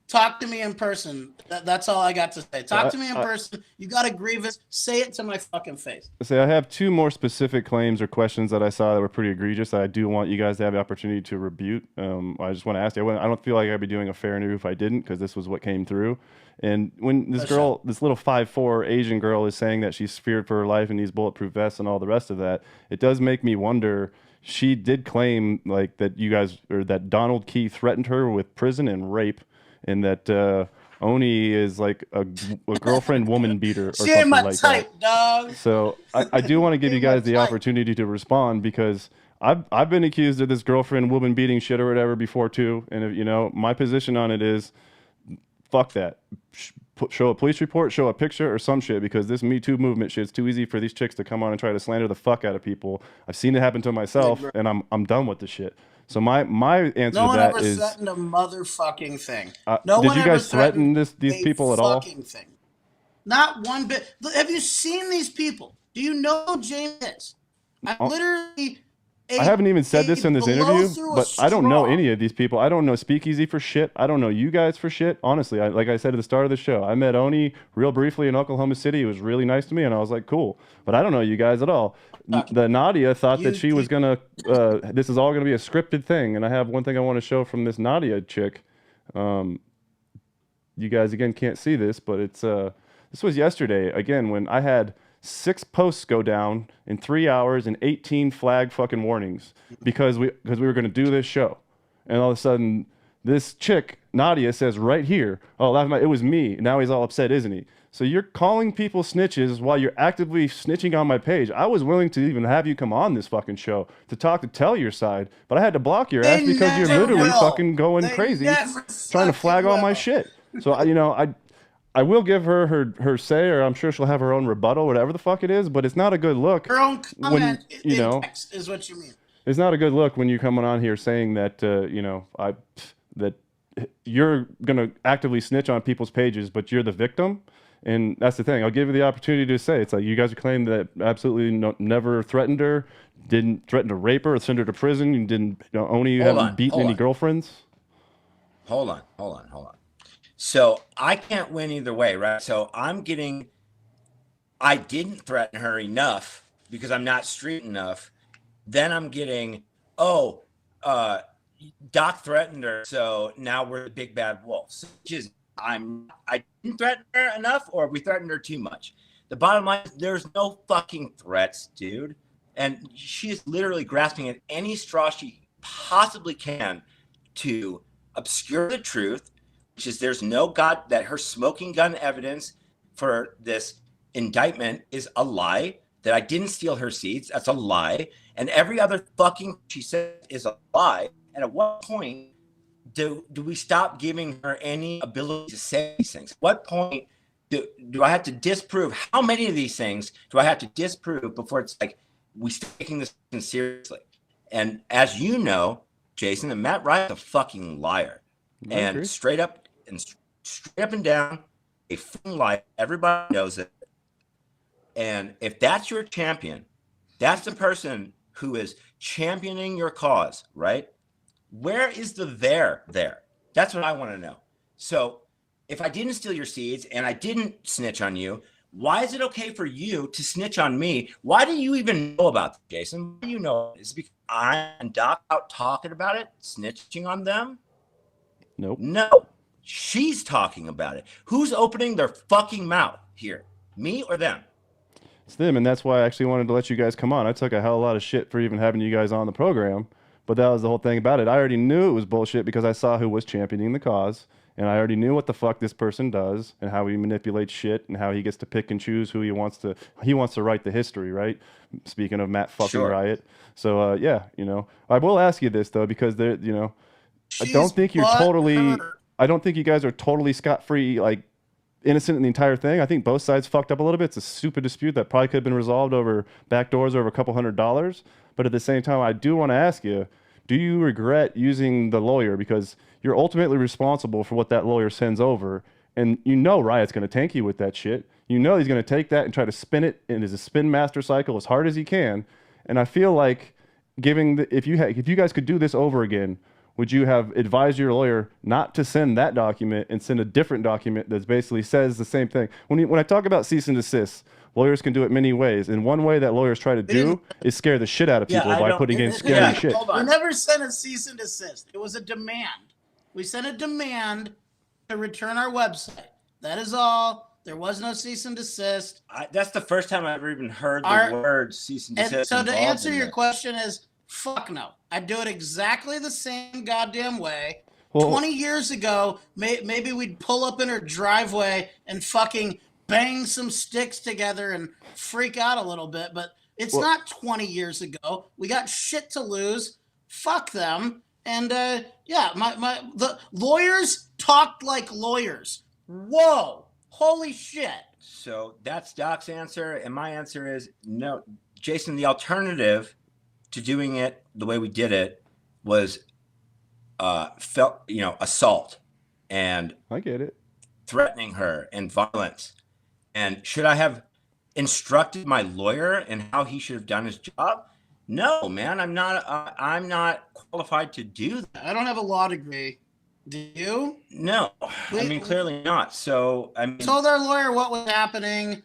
[SPEAKER 7] talk to me in person. That's all I got to say. Talk to me in person. You got a grievance, say it to my fucking face.
[SPEAKER 5] I have two more specific claims or questions that I saw that were pretty egregious that I do want you guys to have the opportunity to rebut. I just want to ask you, I don't feel like I'd be doing a fair interview if I didn't, because this was what came through. And when this girl, this little 5'4" Asian girl is saying that she's feared for her life and needs bulletproof vests and all the rest of that, it does make me wonder. She did claim like that you guys, or that Donald Key threatened her with prison and rape, and that Oni is like a girlfriend woman beater or something like
[SPEAKER 7] type,
[SPEAKER 5] that.
[SPEAKER 7] Dog.
[SPEAKER 5] So I do want to give you guys the opportunity to respond, because I've been accused of this girlfriend woman beating shit or whatever before too, and if, you know, my position on it is, fuck that. Show a police report, show a picture or some shit, because this Me Too movement shit's too easy for these chicks to come on and try to slander the fuck out of people. I've seen it happen to myself, and I'm done with the shit. So my answer to that is,
[SPEAKER 7] no one ever threatened a motherfucking thing.
[SPEAKER 5] Did you guys threaten these people at all?
[SPEAKER 7] Thing. Not one bit. Have you seen these people? Do you know who James is?
[SPEAKER 5] I haven't even said this in this interview, but I don't know any of these people. I don't know Speakeasy for shit. I don't know you guys for shit. Honestly, like I said at the start of the show, I met Oni real briefly in Oklahoma City. He was really nice to me, and I was like, cool. But I don't know you guys at all. The Nadia thought that she was going to, this is all going to be a scripted thing. And I have one thing I want to show from this Nadia chick. You guys, again, can't see this, but it's this was yesterday, again, when I had 6 posts go down in 3 hours and 18 flag fucking warnings because we were going to do this show. And all of a sudden, this chick, Nadia, says right here, oh, it was me. Now he's all upset, isn't he? So you're calling people snitches while you're actively snitching on my page. I was willing to even have you come on this fucking show to tell your side, but I had to block your ass because you're literally fucking going crazy trying to flag all my shit. So, I will give her say, or I'm sure she'll have her own rebuttal, whatever the fuck it is, but it's not a good look.
[SPEAKER 7] Her own comment in text is what you mean.
[SPEAKER 5] It's not a good look when you're coming on here saying that, that you're going to actively snitch on people's pages, but you're the victim. And that's the thing. I'll give you the opportunity to say, it's like you guys are claiming that absolutely never threatened her, didn't threaten to rape her or send her to prison. You didn't, Oni, you haven't beaten any girlfriends.
[SPEAKER 6] Hold on. So I can't win either way, right? So I didn't threaten her enough because I'm not street enough. Then I'm getting, Doc threatened her, so now we're the big bad wolves. I didn't threaten her enough, or we threatened her too much. The bottom line is there's no fucking threats, dude. And she is literally grasping at any straw she possibly can to obscure the truth, which is there's no God, that her smoking gun evidence for this indictment is a lie, that I didn't steal her seeds. That's a lie. And every other fucking she said is a lie. And at what point do we stop giving her any ability to say these things? At what point do I have to disprove? How many of these things do I have to disprove before it's like we start taking this seriously? And as you know, Jason, that Matt Ryan's a fucking liar. And straight up and down, a fucking lie. Everybody knows it. And if that's your champion, that's the person who is championing your cause, right? Where is the there? That's what I want to know. So if I didn't steal your seeds and I didn't snitch on you, Why is it okay for you to snitch on me? Why do you even know about this, Jason? Why do you know? Is it because I and Doc out talking about it, snitching on them?
[SPEAKER 5] Nope.
[SPEAKER 6] No, she's talking about it. Who's opening their fucking mouth here? Me or them?
[SPEAKER 5] It's them, and that's why I actually wanted to let you guys come on. I took a hell of a lot of shit for even having you guys on the program, but that was the whole thing about it. I already knew it was bullshit because I saw who was championing the cause, and I already knew what the fuck this person does and how he manipulates shit and how he gets to pick and choose who he wants to write the history, right? Speaking of Matt fucking
[SPEAKER 6] Sure.
[SPEAKER 5] Riot. So yeah, you know, I will ask you this though, because there, you know, I
[SPEAKER 7] She's
[SPEAKER 5] don't think you're
[SPEAKER 7] butt
[SPEAKER 5] totally,
[SPEAKER 7] hurt.
[SPEAKER 5] I don't think you guys are totally scot-free, like innocent in the entire thing. I think both sides fucked up a little bit. It's a stupid dispute that probably could have been resolved over back doors over a couple $100. But at the same time, I do want to ask you, do you regret using the lawyer? Because you're ultimately responsible for what that lawyer sends over. And you know Riot's going to tank you with that shit. You know he's going to take that and try to spin it in his spin master cycle as hard as he can. And I feel like if you guys could do this over again, would you have advised your lawyer not to send that document and send a different document that basically says the same thing? When I talk about cease and desist, lawyers can do it many ways. And one way that lawyers try to do is scare the shit out of people by putting in scary shit.
[SPEAKER 6] Hold
[SPEAKER 7] We
[SPEAKER 6] on.
[SPEAKER 7] never sent a cease and desist. It was a demand. We sent a demand to return our website. That is all. There was no cease and desist.
[SPEAKER 6] That's the first time I've ever even heard the
[SPEAKER 7] Our-
[SPEAKER 6] word cease and desist.
[SPEAKER 7] And so to
[SPEAKER 6] involved
[SPEAKER 7] answer
[SPEAKER 6] in
[SPEAKER 7] your
[SPEAKER 6] that.
[SPEAKER 7] question is, fuck no. I do it exactly the same goddamn way.
[SPEAKER 5] Well-
[SPEAKER 7] 20 years ago, maybe we'd pull up in her driveway and fucking bang some sticks together and freak out a little bit. But it's not 20 years ago. We got shit to lose. Fuck them. And yeah, the lawyers talked like lawyers. Whoa. Holy shit.
[SPEAKER 6] So that's Doc's answer, and my answer is no. Jason, the alternative to doing it the way we did it was assault and
[SPEAKER 5] I get it.
[SPEAKER 6] threatening her and violence. And should I have instructed my lawyer in how he should have done his job? No, man, I'm not qualified to do that.
[SPEAKER 7] I don't have a law degree. Do you?
[SPEAKER 6] No, I mean clearly not. So I mean,
[SPEAKER 7] Told our lawyer what was happening.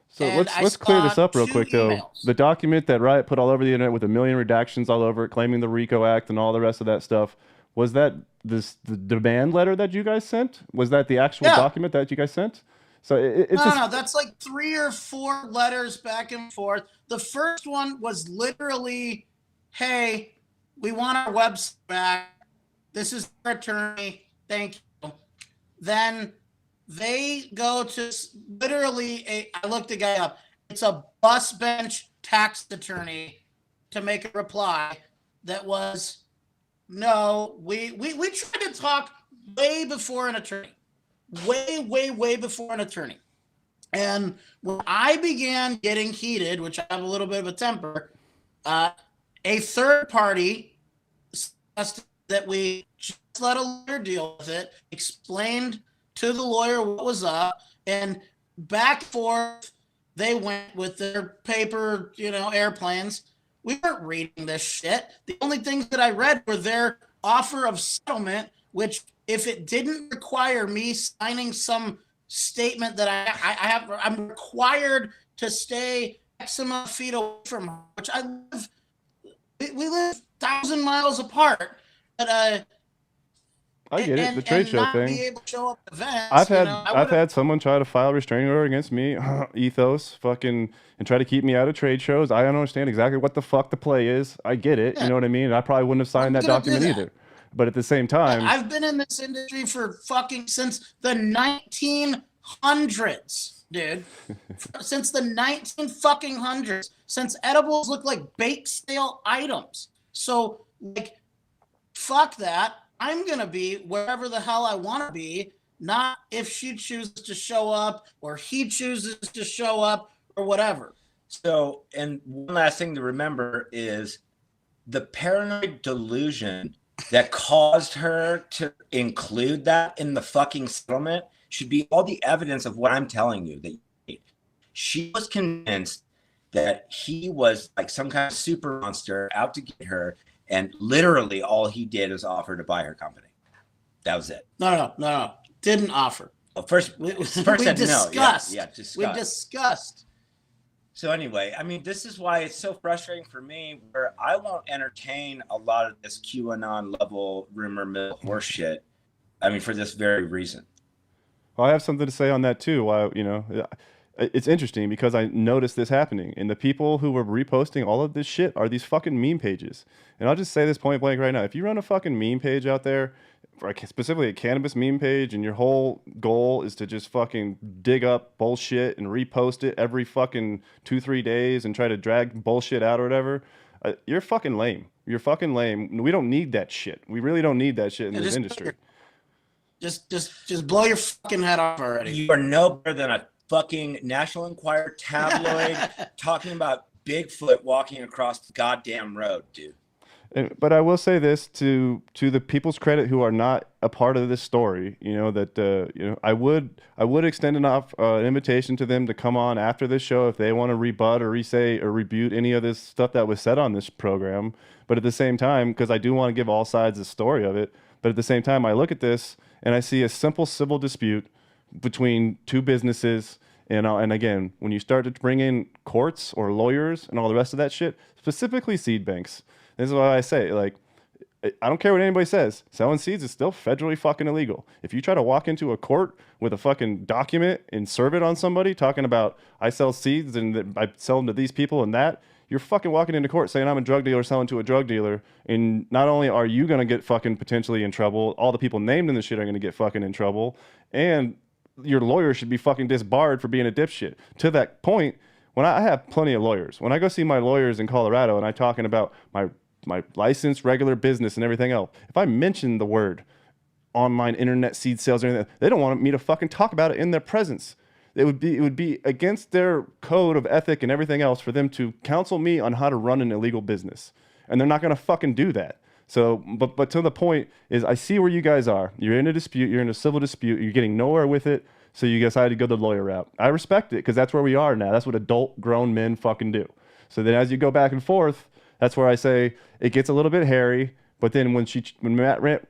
[SPEAKER 5] So
[SPEAKER 7] And
[SPEAKER 5] let's clear this
[SPEAKER 7] saw
[SPEAKER 5] up real
[SPEAKER 7] 2
[SPEAKER 5] quick though.
[SPEAKER 7] emails.
[SPEAKER 5] The document that Riot put all over the internet with a million redactions all over it, claiming the RICO Act and all the rest of that stuff, was that the demand letter that you guys sent? Was that the actual
[SPEAKER 7] Yeah.
[SPEAKER 5] document that you guys sent? So it's just,
[SPEAKER 7] No, that's like 3 or 4 letters back and forth. The first one was literally, hey, we want our website back. This is our attorney. Thank you. Then they go to literally I looked the guy up. It's a bus bench tax attorney to make a reply that was, no, we tried to talk way before an attorney. Way before an attorney. And when I began getting heated, which I have a little bit of a temper, a third party suggested that we just let a lawyer deal with it, explained to the lawyer what was up, and back and forth they went with their paper, airplanes. We weren't reading this shit. The only things that I read were their offer of settlement, which if it didn't require me signing some statement that I'm required to stay X amount of feet away from her, which we live 1,000 miles apart, but
[SPEAKER 5] I get it. The trade show
[SPEAKER 7] not
[SPEAKER 5] thing.
[SPEAKER 7] Be able to show up at events,
[SPEAKER 5] I've had someone try to file a restraining order against me, ethos, fucking, and try to keep me out of trade shows. I don't understand exactly what the fuck the play is. I get it.
[SPEAKER 7] Yeah.
[SPEAKER 5] You know what I mean? And I probably wouldn't have signed
[SPEAKER 7] I'm
[SPEAKER 5] that
[SPEAKER 7] gonna do
[SPEAKER 5] document
[SPEAKER 7] that.
[SPEAKER 5] either. But at the same time,
[SPEAKER 7] I've been in this industry for fucking since the 1900s, dude. Since the 1900s, since edibles look like bake sale items. So, like, fuck that. I'm gonna be wherever the hell I want to be, not if she chooses to show up or he chooses to show up or whatever.
[SPEAKER 6] so, and one last thing to remember is the paranoid delusion that caused her to include that in the fucking settlement should be all the evidence of what I'm telling you that you need. She was convinced that he was like some kind of super monster out to get her, and literally all he did is offer to buy her company. That was it.
[SPEAKER 7] No. Didn't offer.
[SPEAKER 6] First
[SPEAKER 7] We
[SPEAKER 6] said no.
[SPEAKER 7] discussed.
[SPEAKER 6] Yeah,
[SPEAKER 7] We discussed.
[SPEAKER 6] So anyway, I mean, this is why it's so frustrating for me, where I won't entertain a lot of this QAnon level rumor mill horse shit. I mean, for this very reason.
[SPEAKER 5] Well, I have something to say on that too. Why, it's interesting because I noticed this happening, and the people who were reposting all of this shit are these fucking meme pages. And I'll just say this point blank right now: if you run a fucking meme page out there, specifically a cannabis meme page, and your whole goal is to just fucking dig up bullshit and repost it every fucking 2-3 days and try to drag bullshit out or whatever, you're fucking lame. You're fucking lame. We don't need that shit. We really don't need that shit in this industry.
[SPEAKER 7] Just blow your fucking head off already.
[SPEAKER 6] You are no better than a fucking National Enquirer tabloid talking about Bigfoot walking across the goddamn road, dude.
[SPEAKER 5] But I will say this to the people's credit who are not a part of this story, I would extend an invitation to them to come on after this show if they want to rebut or re-say or rebuke any of this stuff that was said on this program. But at the same time, because I do want to give all sides the story of it, but at the same time, I look at this and I see a simple civil dispute between two businesses. And again, when you start to bring in courts or lawyers and all the rest of that shit, specifically seed banks, this is why I say, like, I don't care what anybody says. Selling seeds is still federally fucking illegal. If you try to walk into a court with a fucking document and serve it on somebody talking about I sell seeds and I sell them to these people and that, you're fucking walking into court saying I'm a drug dealer selling to a drug dealer. And not only are you going to get fucking potentially in trouble, all the people named in the shit are going to get fucking in trouble. And your lawyer should be fucking disbarred for being a dipshit. To that point, when I have plenty of lawyers, when I go see my lawyers in Colorado and I'm talking about my licensed regular business and everything else, if I mention the word online internet seed sales or anything, they don't want me to fucking talk about it in their presence. It would be against their code of ethic and everything else for them to counsel me on how to run an illegal business. And they're not going to fucking do that. So, but to the point is, I see where you guys are. You're in a dispute. You're in a civil dispute. You're getting nowhere with it. So you decided to go the lawyer route. I respect it because that's where we are now. That's what adult grown men fucking do. So then as you go back and forth, that's where I say it gets a little bit hairy. But then when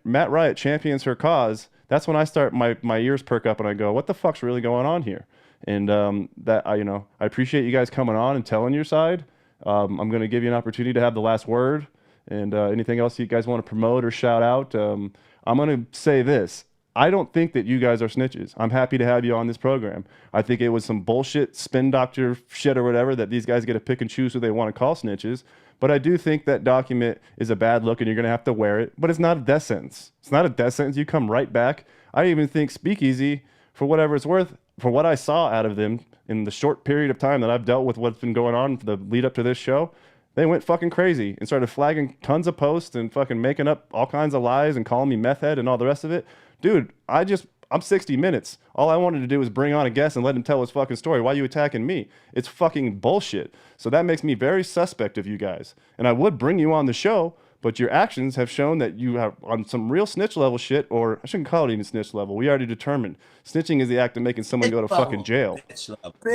[SPEAKER 5] Matt Riot champions her cause, that's when I start my ears perk up and I go, what the fuck's really going on here? And I appreciate you guys coming on and telling your side. I'm going to give you an opportunity to have the last word. And anything else you guys want to promote or shout out, I'm going to say this. I don't think that you guys are snitches. I'm happy to have you on this program. I think it was some bullshit spin doctor shit or whatever that these guys get to pick and choose who they want to call snitches. But I do think that document is a bad look and you're going to have to wear it. But it's not a death sentence. It's not a death sentence. You come right back. I even think Speakeasy, for whatever it's worth, for what I saw out of them in the short period of time that I've dealt with what's been going on for the lead up to this show, they went fucking crazy and started flagging tons of posts and fucking making up all kinds of lies and calling me meth head and all the rest of it. Dude, I'm 60 Minutes. All I wanted to do was bring on a guest and let him tell his fucking story. Why are you attacking me? It's fucking bullshit. So that makes me very suspect of you guys. And I would bring you on the show, but your actions have shown that you have on some real snitch level shit, or I shouldn't call it even snitch level. We already determined snitching is the act of making someone go to fucking jail.
[SPEAKER 7] Bitch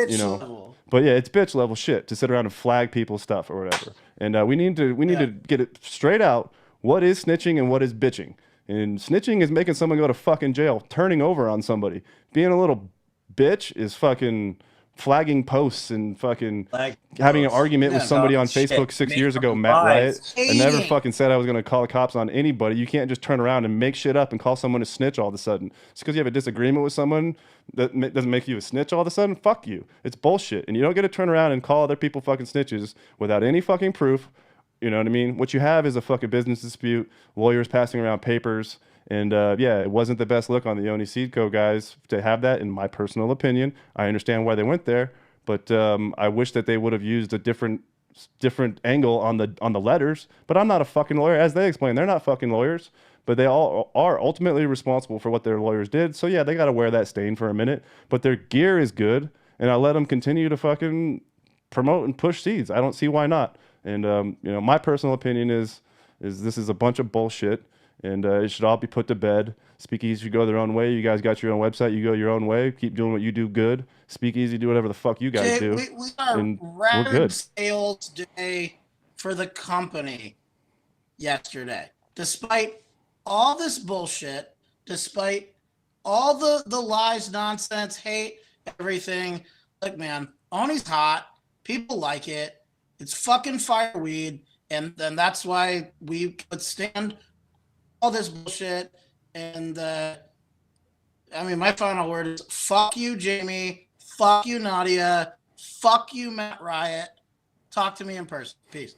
[SPEAKER 7] level.
[SPEAKER 5] But yeah, it's bitch level shit to sit around and flag people's stuff or whatever. And we need to get it straight out. What is snitching and what is bitching? And snitching is making someone go to fucking jail, turning over on somebody. Being a little bitch is fucking flagging posts and fucking having an argument with somebody on Facebook 6 years ago, Matt Riot. I never fucking said I was going to call the cops on anybody. You can't just turn around and make shit up and call someone a snitch all of a sudden. Just because you have a disagreement with someone that doesn't make you a snitch all of a sudden. Fuck you. It's bullshit. And you don't get to turn around and call other people fucking snitches without any fucking proof. You know what I mean? What you have is a fucking business dispute, lawyers passing around papers, and it wasn't the best look on the Oni Seed Co. guys to have that, in my personal opinion. I understand why they went there, but I wish that they would have used a different angle on the letters. But I'm not a fucking lawyer, as they explained. They're not fucking lawyers, but they all are ultimately responsible for what their lawyers did. So yeah, they got to wear that stain for a minute, but their gear is good, and I let them continue to fucking promote and push seeds. I don't see why not. And my personal opinion is this is a bunch of bullshit, and it should all be put to bed. Speakeasy should go their own way. You guys got your own website. You go your own way. Keep doing what you do good. Speakeasy, do whatever the fuck you guys do.
[SPEAKER 7] We got a record sales day for the company yesterday. Despite all this bullshit, despite all the lies, nonsense, hate, everything. Look, man, Oni's hot. People like it. It's fucking fire weed, and that's why we could stand all this bullshit. And I mean, my final word is fuck you, Jamie. Fuck you, Nadia. Fuck you, Matt Riot. Talk to me in person. Peace.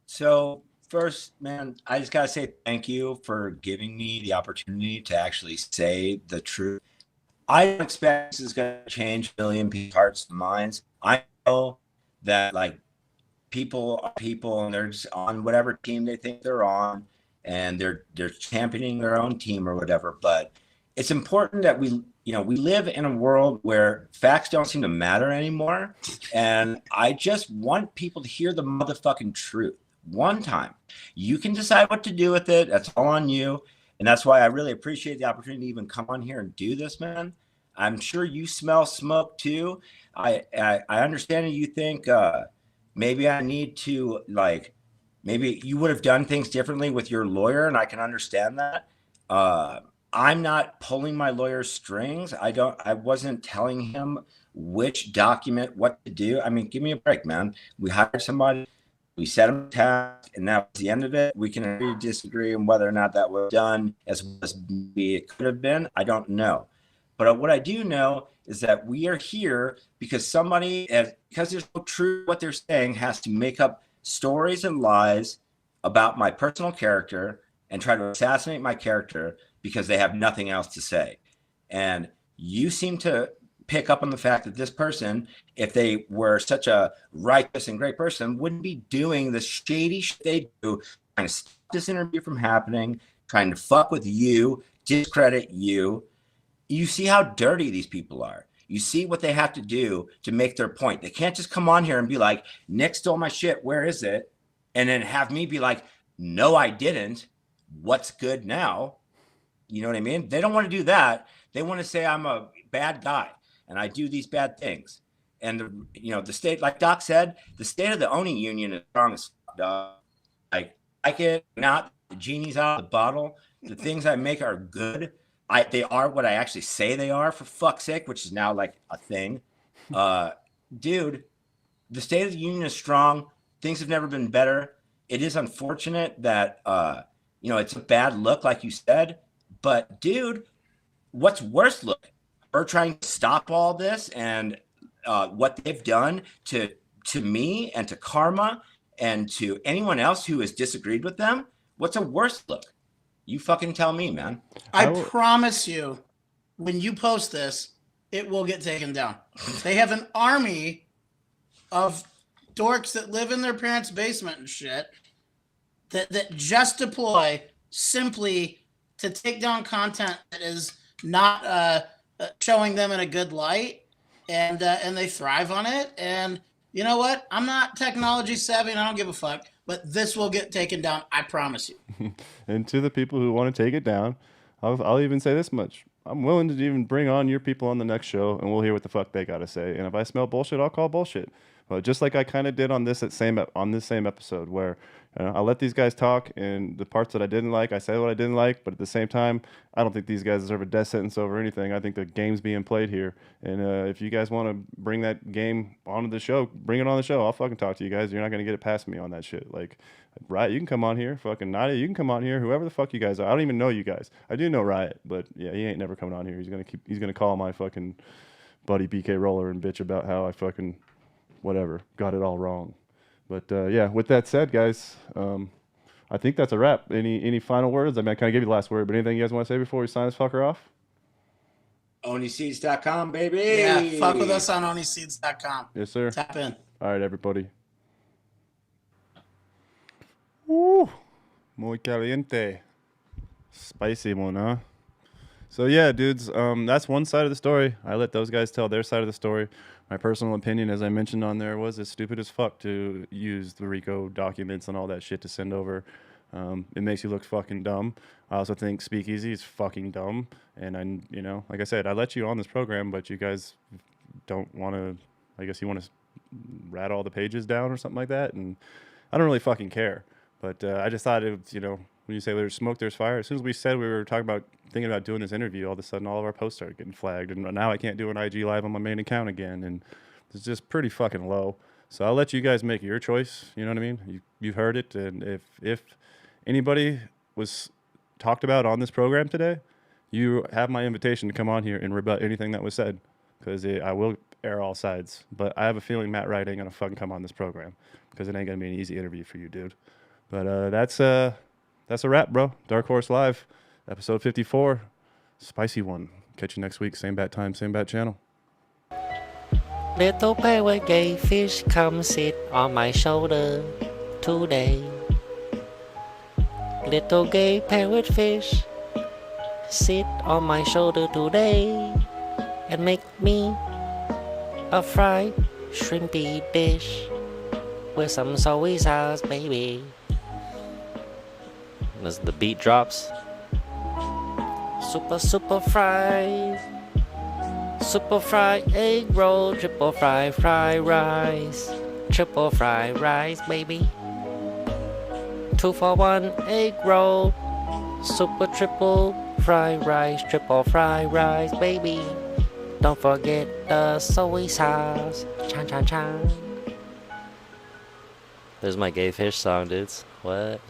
[SPEAKER 6] So first, man, I just gotta say thank you for giving me the opportunity to actually say the truth. I don't expect this is gonna change a million people's hearts and minds. I know that like people are people and they're just on whatever team they think they're on, and they're championing their own team or whatever. But it's important that we live in a world where facts don't seem to matter anymore. And I just want people to hear the motherfucking truth one time. You can decide what to do with it. That's all on you. And that's why I really appreciate the opportunity to even come on here and do this, man. I'm sure you smell smoke too. I understand that you think maybe I need to maybe you would have done things differently with your lawyer, and I can understand that. I'm not pulling my lawyer's strings. I wasn't telling him which document, what to do. I mean, give me a break, man. We hired somebody, we set him a task, and that was the end of it. We can agree to disagree on whether or not that was done as well as maybe it could have been. I don't know. But what I do know is that we are here because because there's no truth what they're saying, has to make up stories and lies about my personal character and try to assassinate my character because they have nothing else to say. And you seem to pick up on the fact that this person, if they were such a righteous and great person, wouldn't be doing the shady shit they do, trying to stop this interview from happening, trying to fuck with you, discredit you. You see how dirty these people are. You see what they have to do to make their point. They can't just come on here and be like, Nick stole my shit, where is it? And then have me be like, no, I didn't. What's good now? You know what I mean? They don't want to do that. They want to say I'm a bad guy and I do these bad things. And the state, like Doc said, the state of the Oni union is strong as fuck. I like it. Not the genie's out of the bottle. The things I make are good. They are what I actually say they are, for fuck's sake, which is now like a thing. Dude, the state of the union is strong. Things have never been better. It is unfortunate that it's a bad look, like you said. But dude, what's worse look? Her trying to stop all this and what they've done to me and to Karma and to anyone else who has disagreed with them. What's a worse look? You fucking tell me, man.
[SPEAKER 7] I promise you, when you post this, it will get taken down. They have an army of dorks that live in their parents' basement and shit that just deploy simply to take down content that is not showing them in a good light, and they thrive on it. And you know what? I'm not technology savvy, and I don't give a fuck. But this will get taken down. I promise you.
[SPEAKER 5] And to the people who want to take it down, I'll even say this much. I'm willing to even bring on your people on the next show, and we'll hear what the fuck they got to say. And if I smell bullshit, I'll call bullshit. Just like I kind of did on this same episode, where I let these guys talk, and the parts that I didn't like, I said what I didn't like. But at the same time, I don't think these guys deserve a death sentence over anything. I think the game's being played here. And if you guys want to bring that game onto the show, bring it on the show. I'll fucking talk to you guys. You're not going to get it past me on that shit. Like, Riot, you can come on here. Fucking Nadia, you can come on here. Whoever the fuck you guys are. I don't even know you guys. I do know Riot, but yeah, he ain't never coming on here. He's gonna call my fucking buddy BK Roller and bitch about how I fucking whatever got it all wrong. But yeah, with that said, guys, I think that's a wrap. Any final words? I mean, I kind of gave you the last word, but anything you guys want to say before we sign this fucker off?
[SPEAKER 6] OniSeeds.com, baby.
[SPEAKER 7] Yeah, fuck with us on OniSeeds.com.
[SPEAKER 5] Yes, sir.
[SPEAKER 7] Tap in.
[SPEAKER 5] All right, everybody. Woo, muy caliente. Spicy one, huh? So yeah, dudes, that's one side of the story. I let those guys tell their side of the story. My personal opinion, as I mentioned on there, was it's stupid as fuck to use the RICO documents and all that shit to send over. It makes you look fucking dumb. I also think Speakeasy is fucking dumb. And like I said, I let you on this program, but you guys don't want to, I guess you want to rat all the pages down or something like that. And I don't really fucking care. But I just thought it was, When you say there's smoke, there's fire. As soon as we said we were thinking about doing this interview, all of a sudden all of our posts started getting flagged, and now I can't do an IG live on my main account again, and it's just pretty fucking low. So I'll let you guys make your choice. You know what I mean? You've heard it, and if anybody was talked about on this program today, you have my invitation to come on here and rebut anything that was said, because I will air all sides. But I have a feeling Matt Wright ain't gonna fucking come on this program, because it ain't gonna be an easy interview for you, dude. But that's a wrap, bro. Dark Horse Live, episode 54, spicy one. Catch you next week, same bat time, same bat channel.
[SPEAKER 8] Little pirate gay fish, come sit on my shoulder today. Little gay parrot fish, sit on my shoulder today and make me a fried shrimpy dish with some soy sauce, baby. As the beat drops, super fries. Super fry egg roll, triple fry rice, triple fry rice, baby. 2 for 1 egg roll, super triple fry rice, triple fry rice, baby. Don't forget the soy sauce, chan chan chan. There's my gay fish song, dudes. What?